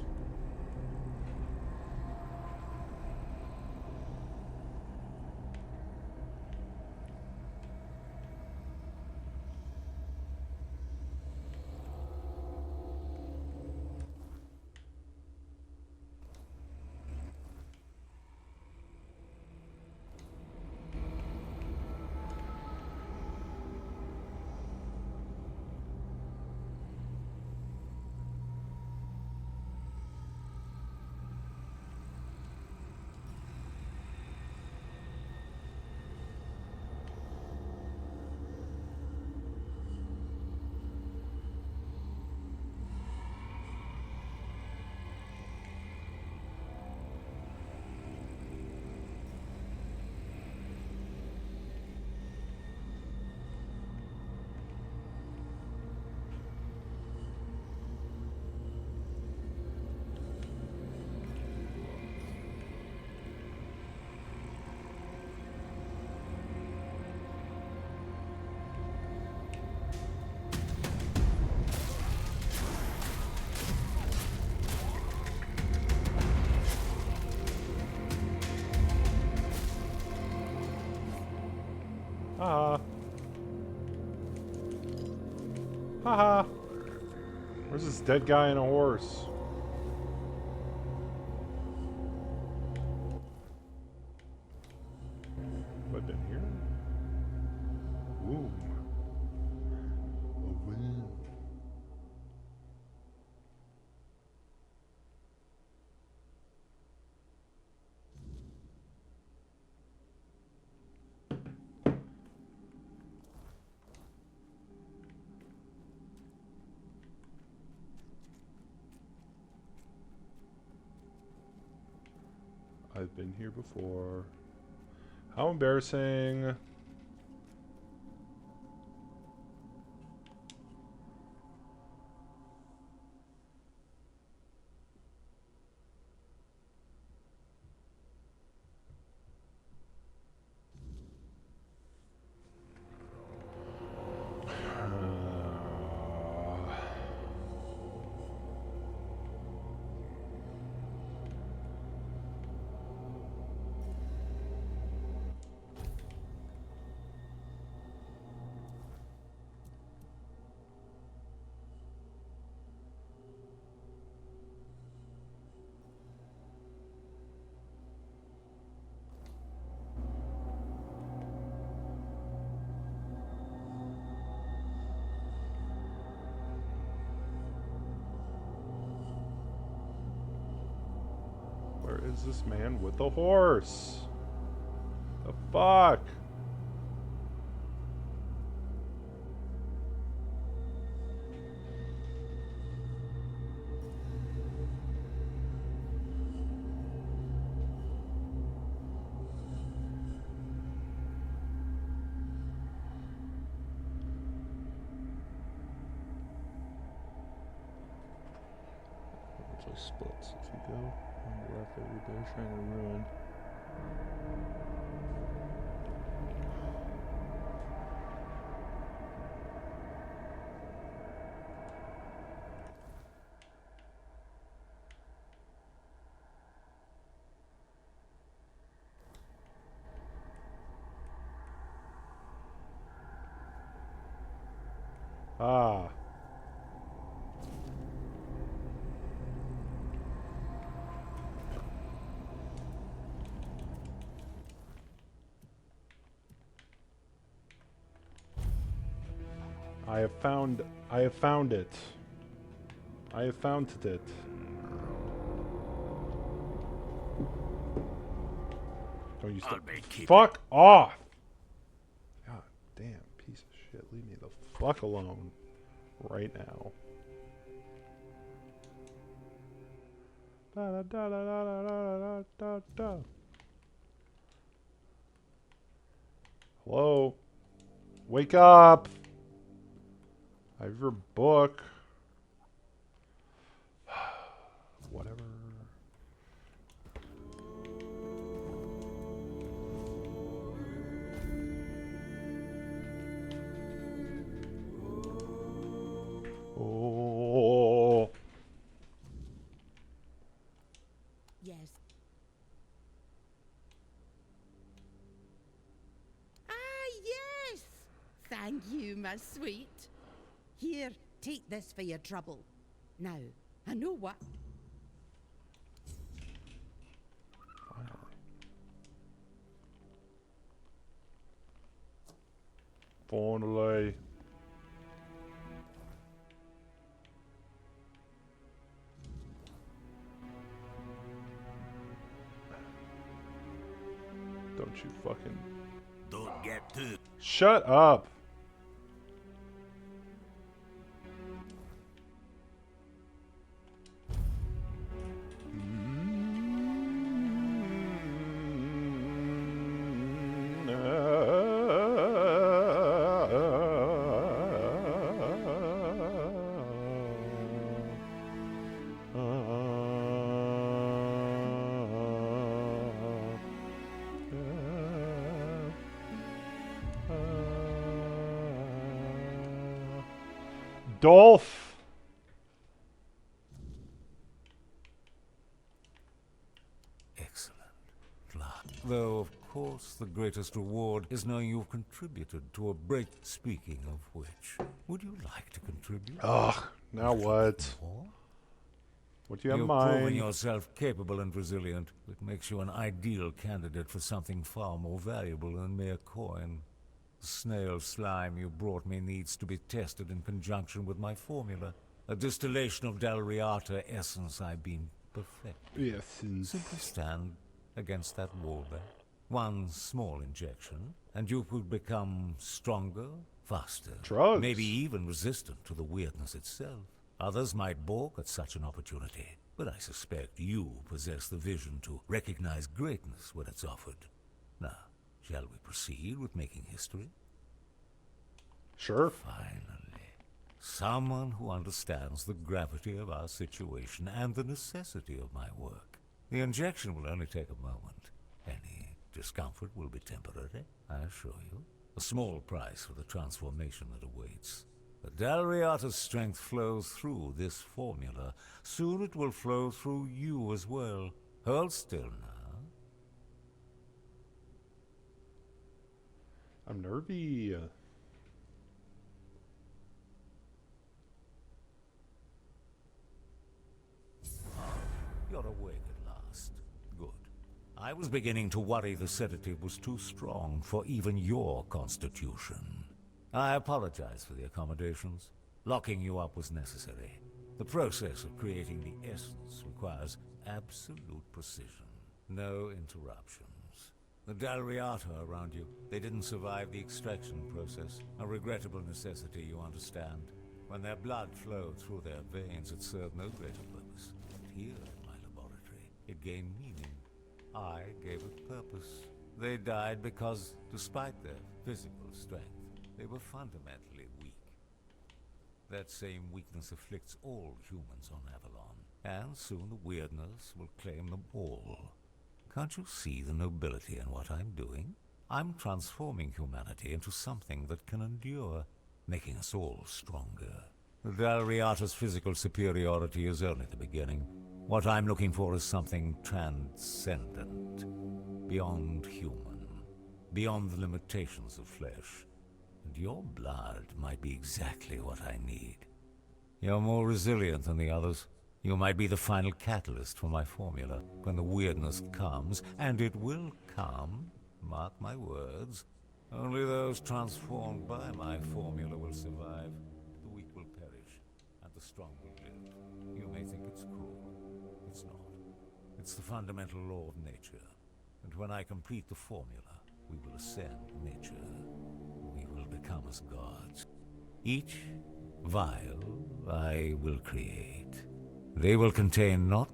Haha. Haha. Where's this dead guy and a horse? Have I been here? Ooh. A win. I've been here before. How embarrassing. Where is this man with the horse? The fuck? It splits. If you go on the left, they're trying to ruin. Ah. I have found it. I have found it. Don't you stop. Fuck off! God damn piece of shit. Leave me the fuck alone. Right now. Da da da da da da da da. Hello? Wake up! I have your book. Whatever. Oh. Thank you, my sweet. Here, take this for your trouble. Now, I know what. Finally. Don't you fucking... Don't get too... Shut up! Dolph! Excellent. Though, of course, the greatest reward is knowing you've contributed to a break. Speaking of which, would you like to contribute? Ugh, now what? What do you have in You've proven mind? yourself capable and resilient. It makes you an ideal candidate for something far more valuable than mere coin. The snail slime you brought me needs to be tested in conjunction with my formula. A distillation of Dalriata essence I've been perfecting. Essence. Simply stand against that wall there. One small injection, and you could become stronger, faster. Drugs. Maybe even resistant to the weirdness itself. Others might balk at such an opportunity, but I suspect you possess the vision to recognize greatness when it's offered. Now, shall we proceed with making history? Sure. Finally. Someone who understands the gravity of our situation and the necessity of my work. The injection will only take a moment. Any discomfort will be temporary, I assure you. A small price for the transformation that awaits. The Dalriata's strength flows through this formula. Soon it will flow through you as well. Hold still now. I'm nervy. You're awake at last. Good. I was beginning to worry the sedative was too strong for even your constitution. I apologize for the accommodations. Locking you up was necessary. The process of creating the essence requires absolute precision. No interruptions. The Dalriata around you, they didn't survive the extraction process. A regrettable necessity, you understand. When their blood flowed through their veins, it served no greater purpose. But here in my laboratory, it gained meaning. I gave it purpose. They died because, despite their physical strength, they were fundamentally weak. That same weakness afflicts all humans on Avalon, and soon the weirdness will claim them all. Can't you see the nobility in what I'm doing? I'm transforming humanity into something that can endure, making us all stronger. The Dalriata's physical superiority is only the beginning. What I'm looking for is something transcendent, beyond human, beyond the limitations of flesh. And your blood might be exactly what I need. You're more resilient than the others. You might be the final catalyst for my formula. When the weirdness comes, and it will come, mark my words, only those transformed by my formula will survive. The weak will perish, and the strong will live. You may think it's cruel. It's not. It's the fundamental law of nature. And when I complete the formula, we will ascend nature. We will become as gods. Each vial I will create. They will contain not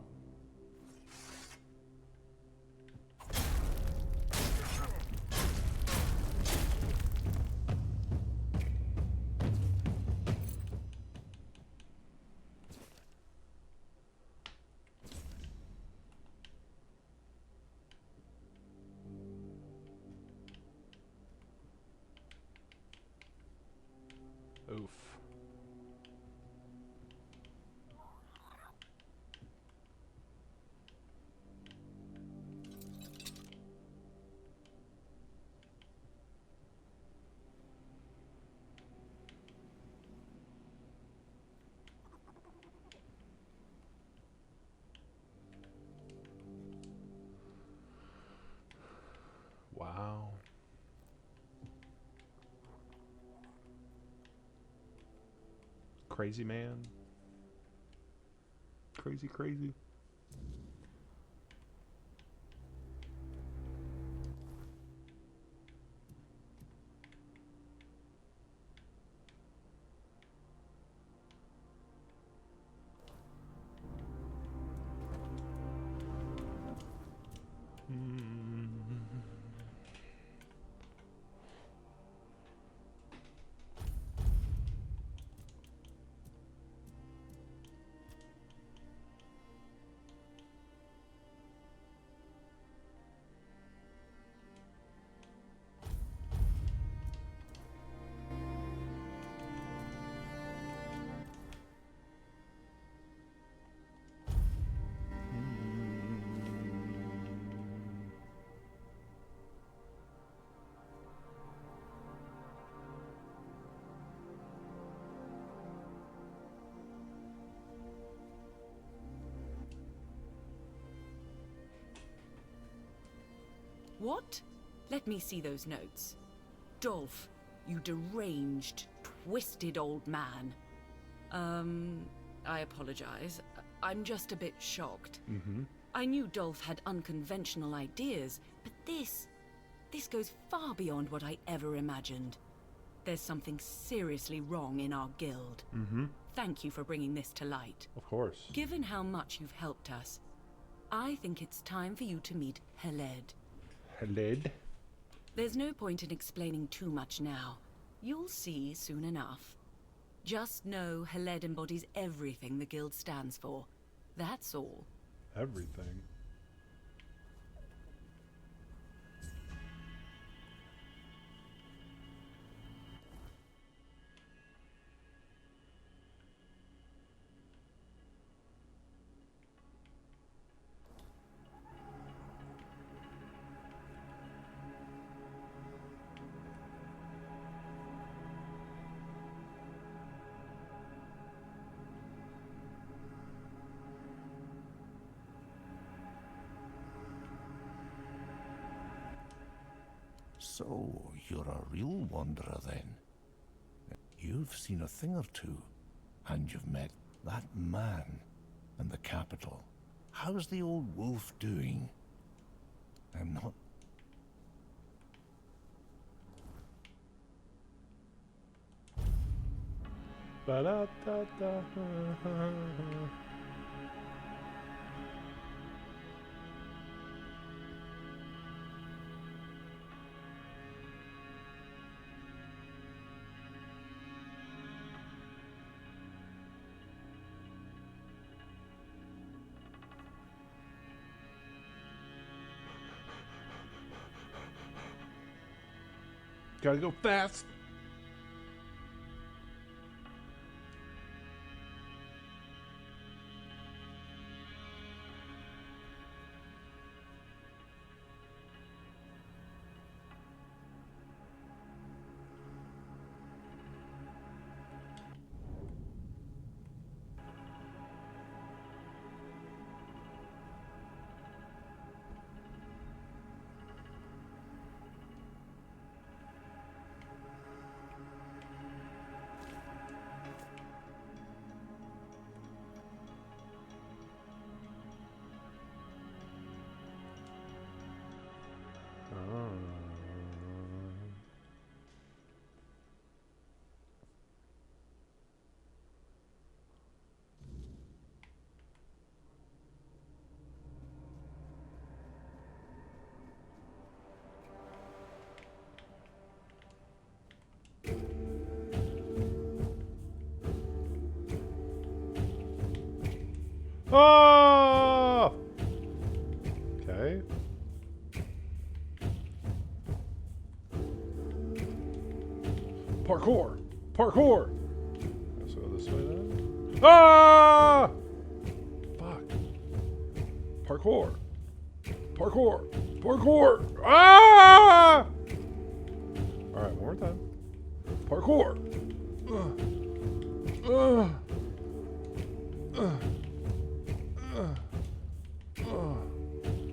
Oof. Wow. Crazy man. Crazy, crazy. What? Let me see those notes. Dolph, you deranged, twisted old man. I apologize. I'm just a bit shocked. I knew Dolph had unconventional ideas, but this goes far beyond what I ever imagined. There's something seriously wrong in our guild. Thank you for bringing this to light. Of course. Given how much you've helped us, I think it's time for you to meet Heled. Heled? There's no point in explaining too much now. You'll see soon enough. Just know Heled embodies everything the guild stands for. That's all. Everything? So, you're a real wanderer then. You've seen a thing or two, and you've met that man in the capital. How's the old wolf doing? I'm not... Ba-da-da-da. Gotta go fast. Oh! Okay. Parkour! Parkour! Let's go this way then. Ah! Fuck. Parkour! Parkour! Parkour! Ah! Alright, one more time. Parkour!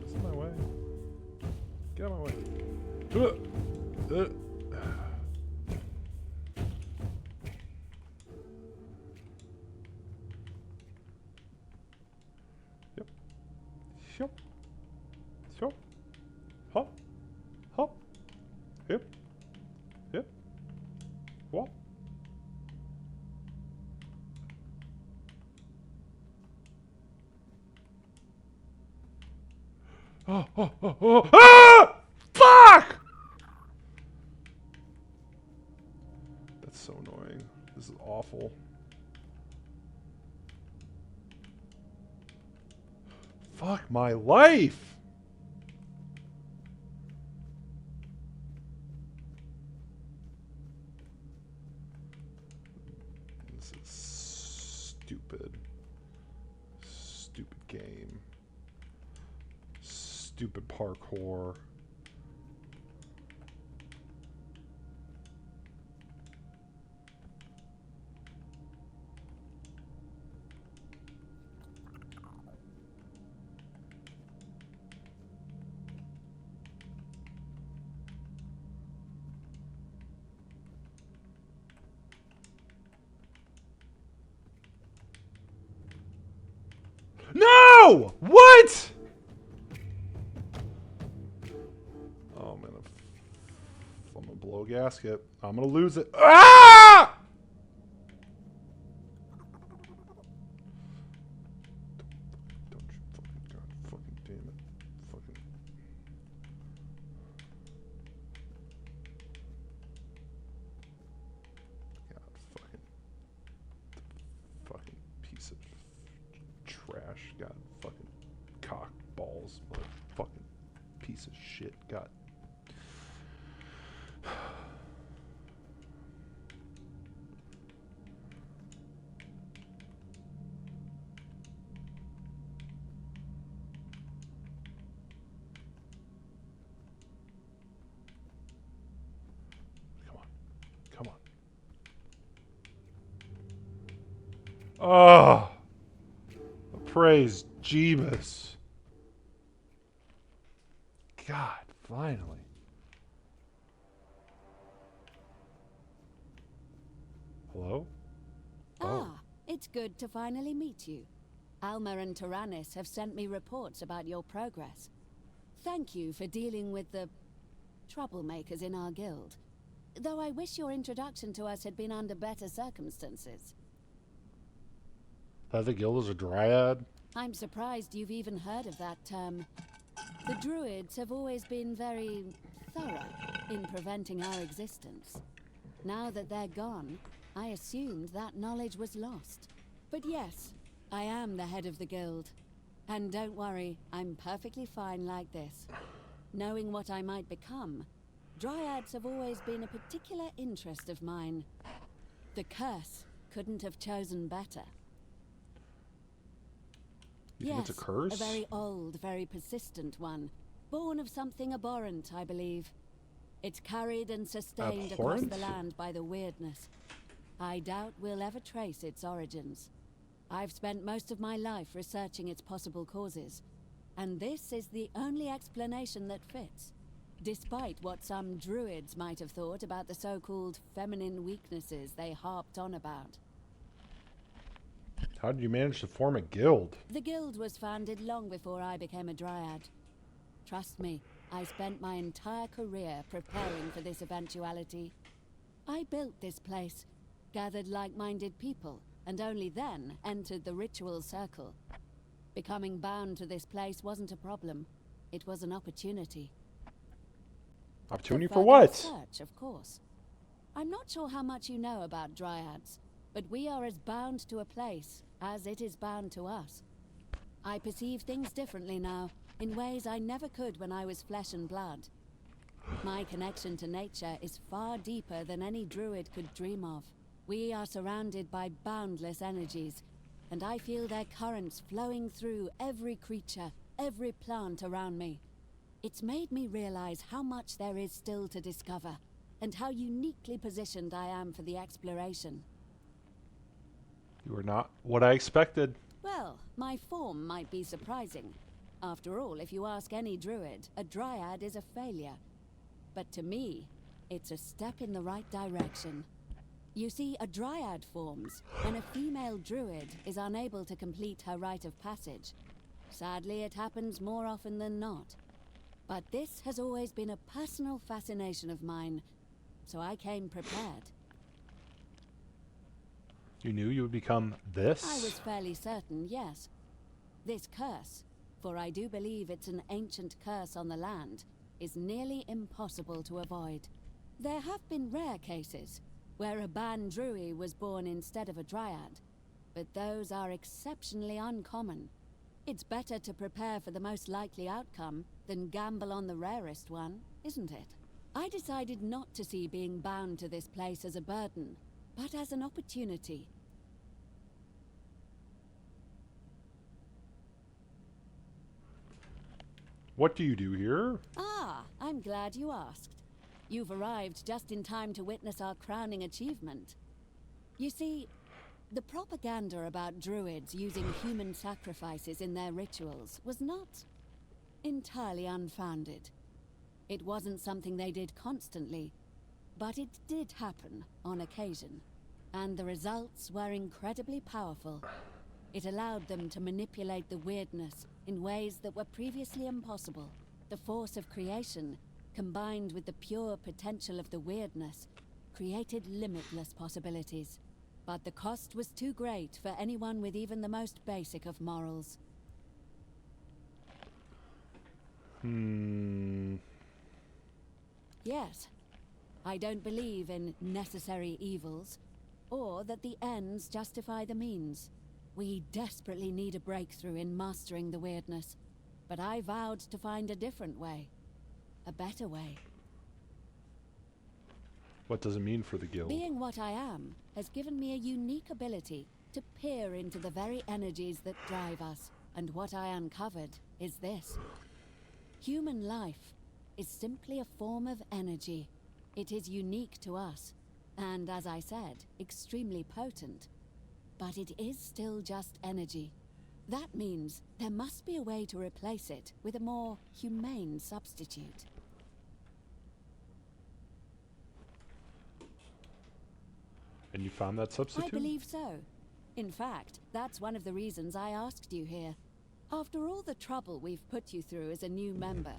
This is my way. Get out of my way. Yep. Yep. Hop. Hop. Yep. Yep. What? Oh. Ah! Fuck! That's so annoying. This is awful. Fuck my life! This is stupid. Stupid game. Stupid parkour. No! What? Oh man, if I'm gonna blow a gasket, I'm gonna lose it. Ah! Don't you fucking god fucking damn it. Fucking God fucking piece of trash. God fucking cock balls, motherfucking piece of shit. God. Come on. Oh, praise Jeebus. God, finally. Hello? It's good to finally meet you. Alma and Tyrannus have sent me reports about your progress. Thank you for dealing with the troublemakers in our guild. Though I wish your introduction to us had been under better circumstances. That the guild is a dryad? I'm surprised you've even heard of that term. The druids have always been very thorough in preventing our existence. Now that they're gone, I assumed that knowledge was lost. But yes, I am the head of the guild. And don't worry, I'm perfectly fine like this. Knowing what I might become, dryads have always been a particular interest of mine. The curse couldn't have chosen better. You think it's a curse? A very old, very persistent one. Born of something abhorrent, I believe. It's carried and sustained across the land by the weirdness. I doubt we'll ever trace its origins. I've spent most of my life researching its possible causes, and this is the only explanation that fits, despite what some druids might have thought about the so-called feminine weaknesses they harped on about. How did you manage to form a guild? The guild was founded long before I became a dryad. Trust me, I spent my entire career preparing for this eventuality. I built this place, gathered like-minded people, and only then entered the ritual circle. Becoming bound to this place wasn't a problem. It was an opportunity. Opportunity for what? Research, of course. I'm not sure how much you know about dryads, but we are as bound to a place as it is bound to us. I perceive things differently now, in ways I never could when I was flesh and blood. My connection to nature is far deeper than any druid could dream of. We are surrounded by boundless energies, and I feel their currents flowing through every creature, every plant around me. It's made me realize how much there is still to discover, and how uniquely positioned I am for the exploration. You are not what I expected. Well, my form might be surprising. After all, if you ask any druid, a dryad is a failure. But to me, it's a step in the right direction. You see, a dryad forms when a female druid is unable to complete her rite of passage. Sadly, it happens more often than not. But this has always been a personal fascination of mine, so I came prepared. You knew you would become this? I was fairly certain, yes. This curse, for I do believe it's an ancient curse on the land, is nearly impossible to avoid. There have been rare cases where a Ban Druid was born instead of a dryad, but those are exceptionally uncommon. It's better to prepare for the most likely outcome than gamble on the rarest one, isn't it? I decided not to see being bound to this place as a burden, but as an opportunity. What do you do here? Ah, I'm glad you asked. You've arrived just in time to witness our crowning achievement. You see, the propaganda about druids using human sacrifices in their rituals was not entirely unfounded. It wasn't something they did constantly, but it did happen on occasion, and the results were incredibly powerful. It allowed them to manipulate the weirdness in ways that were previously impossible. The force of creation, combined with the pure potential of the weirdness, created limitless possibilities. But the cost was too great for anyone with even the most basic of morals. Yes, I don't believe in necessary evils, or that the ends justify the means. We desperately need a breakthrough in mastering the weirdness, but I vowed to find a different way. A better way. What does it mean for the guild? Being what I am has given me a unique ability to peer into the very energies that drive us, and what I uncovered is this. Human life is simply a form of energy. It is unique to us, and as I said, extremely potent. But it is still just energy. That means there must be a way to replace it with a more humane substitute. And you found that substitute? I believe so. In fact, that's one of the reasons I asked you here. After all the trouble we've put you through as a new member,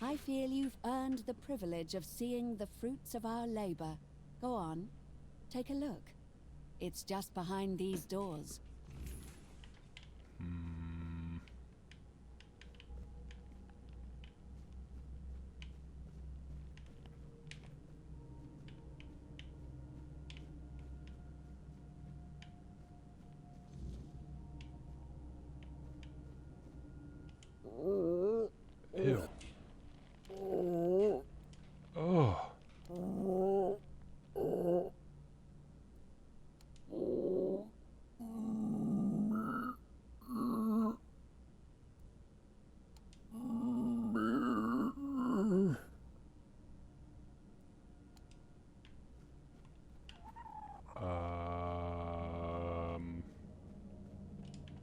I feel you've earned the privilege of seeing the fruits of our labor. Go on, take a look. It's just behind these doors. Ew. Oh.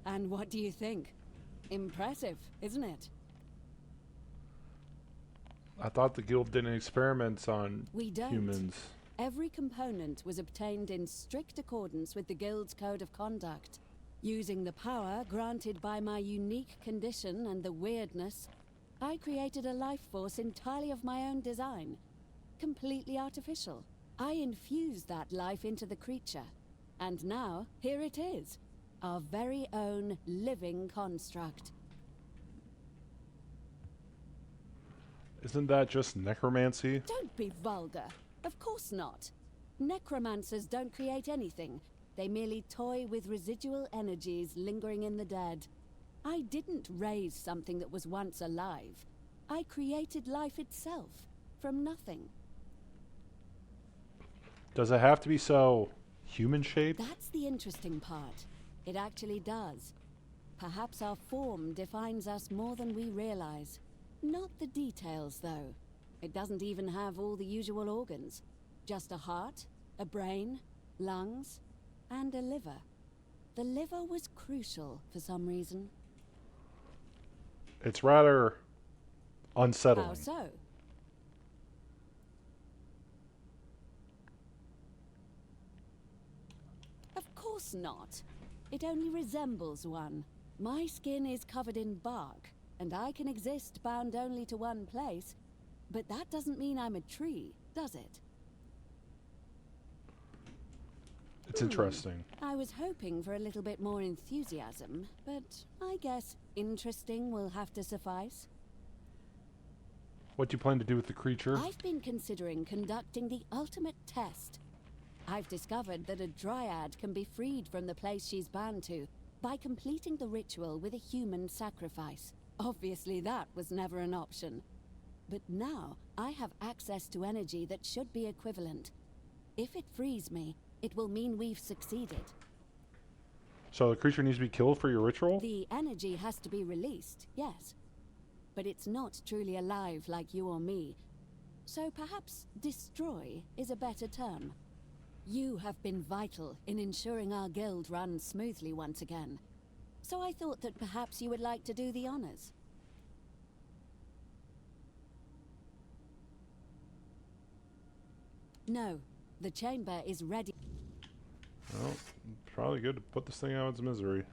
And what do you think? Impressive, isn't it? I thought the guild did experiments on We don't. humans. Every component was obtained in strict accordance with the Guild's code of conduct. Using the power granted by my unique condition and the weirdness, I created a life force entirely of my own design. Completely artificial. I infused that life into the creature. And now, here it is. Our very own living construct. Isn't that just necromancy? Don't be vulgar. Of course not. Necromancers don't create anything. They merely toy with residual energies lingering in the dead. I didn't raise something that was once alive. I created life itself, from nothing. Does it have to be so human-shaped? That's the interesting part. It actually does. Perhaps our form defines us more than we realize. Not the details, though. It doesn't even have all the usual organs. Just a heart, a brain, lungs, and a liver. The liver was crucial for some reason. It's rather unsettling. How so? course not. It only resembles one. My skin is covered in bark, and I can exist bound only to one place. But that doesn't mean I'm a tree, does it? It's interesting. I was hoping for a little bit more enthusiasm, but I guess interesting will have to suffice. What do you plan to do with the creature? I've been considering conducting the ultimate test. I've discovered that a dryad can be freed from the place she's bound to by completing the ritual with a human sacrifice. Obviously, that was never an option. But now, I have access to energy that should be equivalent. If it frees me, it will mean we've succeeded. So the creature needs to be killed for your ritual? The energy has to be released, yes. But it's not truly alive like you or me. So perhaps destroy is a better term. You have been vital in ensuring our guild runs smoothly once again. So I thought that perhaps you would like to do the honors. No, the chamber is ready. Well, probably good to put this thing out of its misery.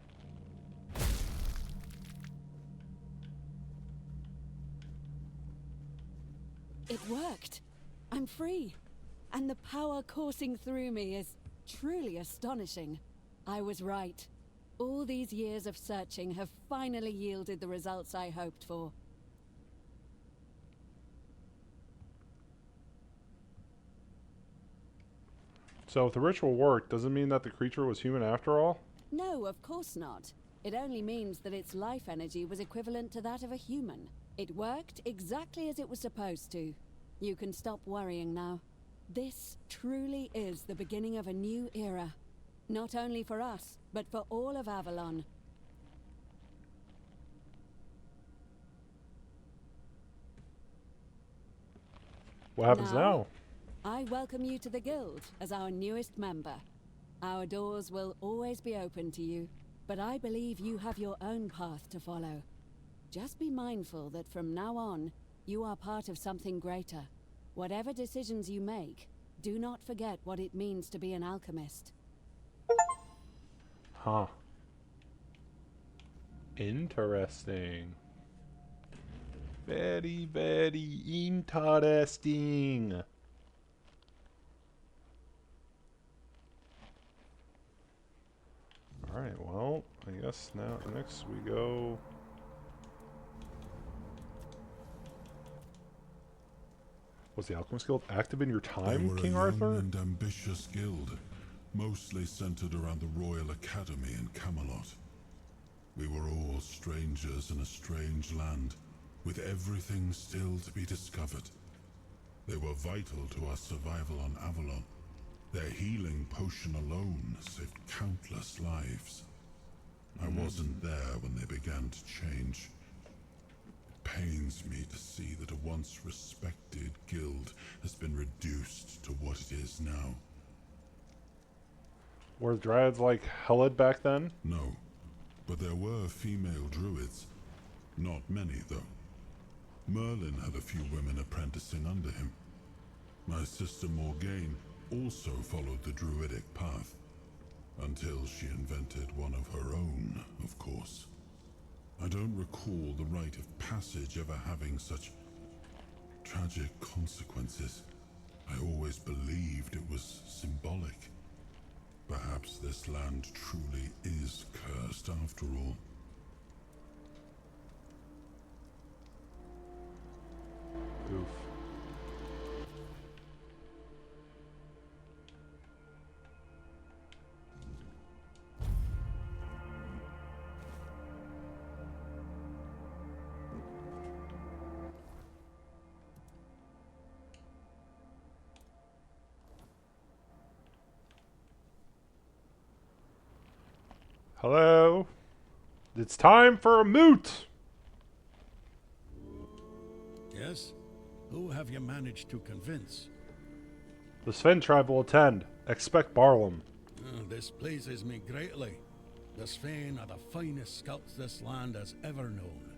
It worked. I'm free. And the power coursing through me is truly astonishing. I was right. All these years of searching have finally yielded the results I hoped for. So if the ritual worked, does it mean that the creature was human after all? No, of course not. It only means that its life energy was equivalent to that of a human. It worked exactly as it was supposed to. You can stop worrying now. This truly is the beginning of a new era. Not only for us, but for all of Avalon. What happens now? I welcome you to the guild as our newest member. Our doors will always be open to you, but I believe you have your own path to follow. Just be mindful that from now on, you are part of something greater. Whatever decisions you make, do not forget what it means to be an alchemist. Huh. Interesting. Very, very interesting. Alright, well, I guess now next we go... Was the Alchemist Guild active in your time, They were King a Arthur? young and ambitious guild, mostly centered around the Royal Academy in Camelot. We were all strangers in a strange land, with everything still to be discovered. They were vital to our survival on Avalon. Their healing potion alone saved countless lives. I wasn't there when they began to change. It pains me to see that a once respected guild has been reduced to what it is now. Were dryads like Helid back then? No, but there were female druids. Not many, though. Merlin had a few women apprenticing under him. My sister Morgaine also followed the druidic path, until she invented one of her own, of course. I don't recall the rite of passage ever having such tragic consequences. I always believed it was symbolic. Perhaps this land truly is cursed after all. Oof. Hello? It's time for a moot! Yes? Who have you managed to convince? The Sven tribe will attend. Expect Barlam. This pleases me greatly. The Sven are the finest scouts this land has ever known.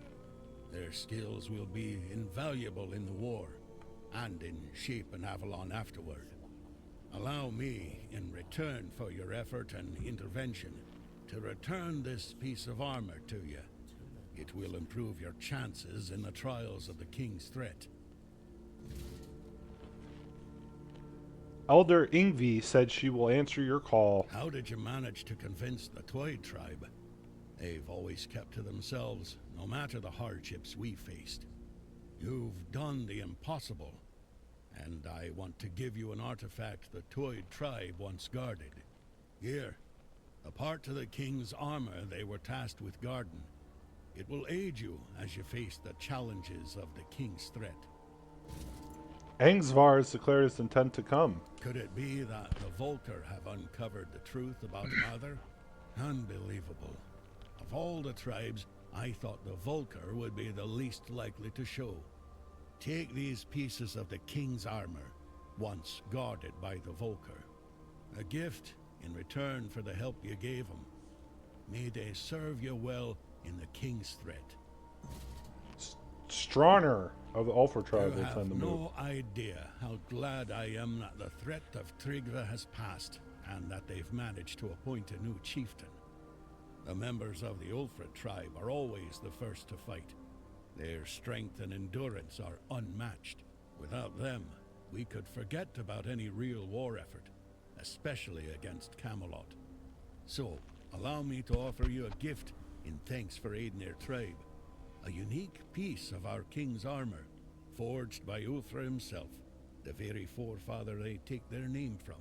Their skills will be invaluable in the war, and in shaping Avalon afterward. Allow me, in return for your effort and intervention, to return this piece of armor to you. It will improve your chances in the trials of the King's threat. Elder Ingvi said she will answer your call. How did you manage to convince the Twyde tribe? They've always kept to themselves, no matter the hardships we faced. You've done the impossible, and I want to give you an artifact the Twyde tribe once guarded. Here, a part of the King's armor they were tasked with guarding. It will aid you as you face the challenges of the King's threat. Angzvar has declared his intent to come. Could it be that the Volker have uncovered the truth about Mother? Unbelievable. Of all the tribes, I thought the Volker would be the least likely to show. Take these pieces of the King's armor, once guarded by the Volker. A gift in return for the help you gave them. May they serve you well in the King's threat. Stronner of the Ulfar tribe You will tend have to move. no idea how glad I am that the threat of Tryggva has passed, and that they've managed to appoint a new chieftain. The members of the Ulfar tribe are always the first to fight. Their strength and endurance are unmatched. Without them, we could forget about any real war effort, especially against Camelot. So, allow me to offer you a gift in thanks for aiding their tribe. A unique piece of our King's armor, forged by Ulfar himself, the very forefather they take their name from.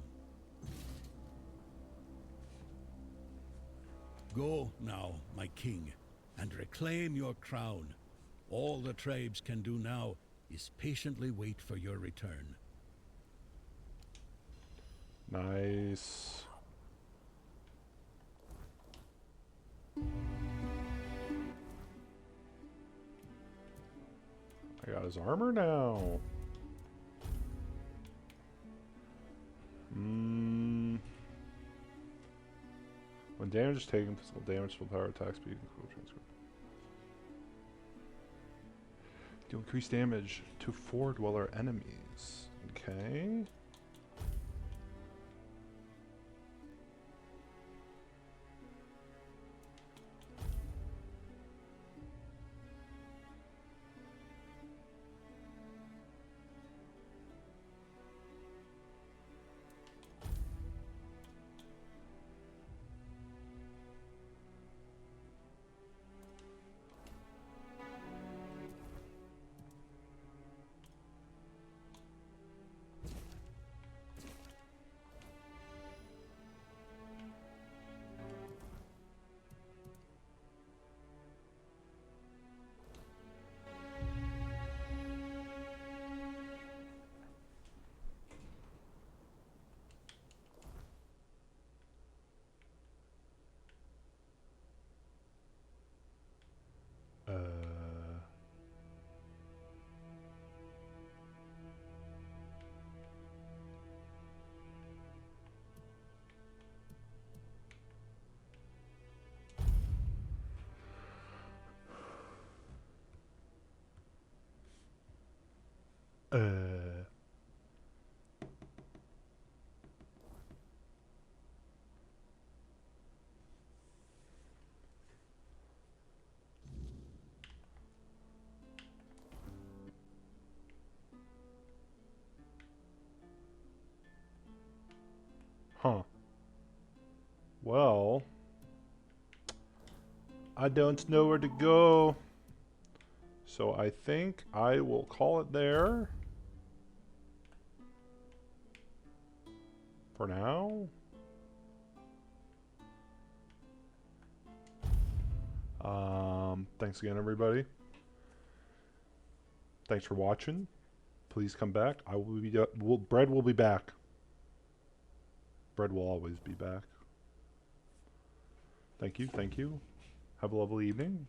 Go now, my king, and reclaim your crown. All the tribes can do now is patiently wait for your return. Nice. I got his armor now. When damage is taken, physical damage, full power, attack speed, and quick transfer. Deal increased damage to 4 dweller enemies. Okay. Huh. Well, I don't know where to go. So I think I will call it there. For now. Thanks again, everybody. Thanks for watching. Please come back. I will be. Bread will be back. Bread will always be back. Thank you. Thank you. Have a lovely evening.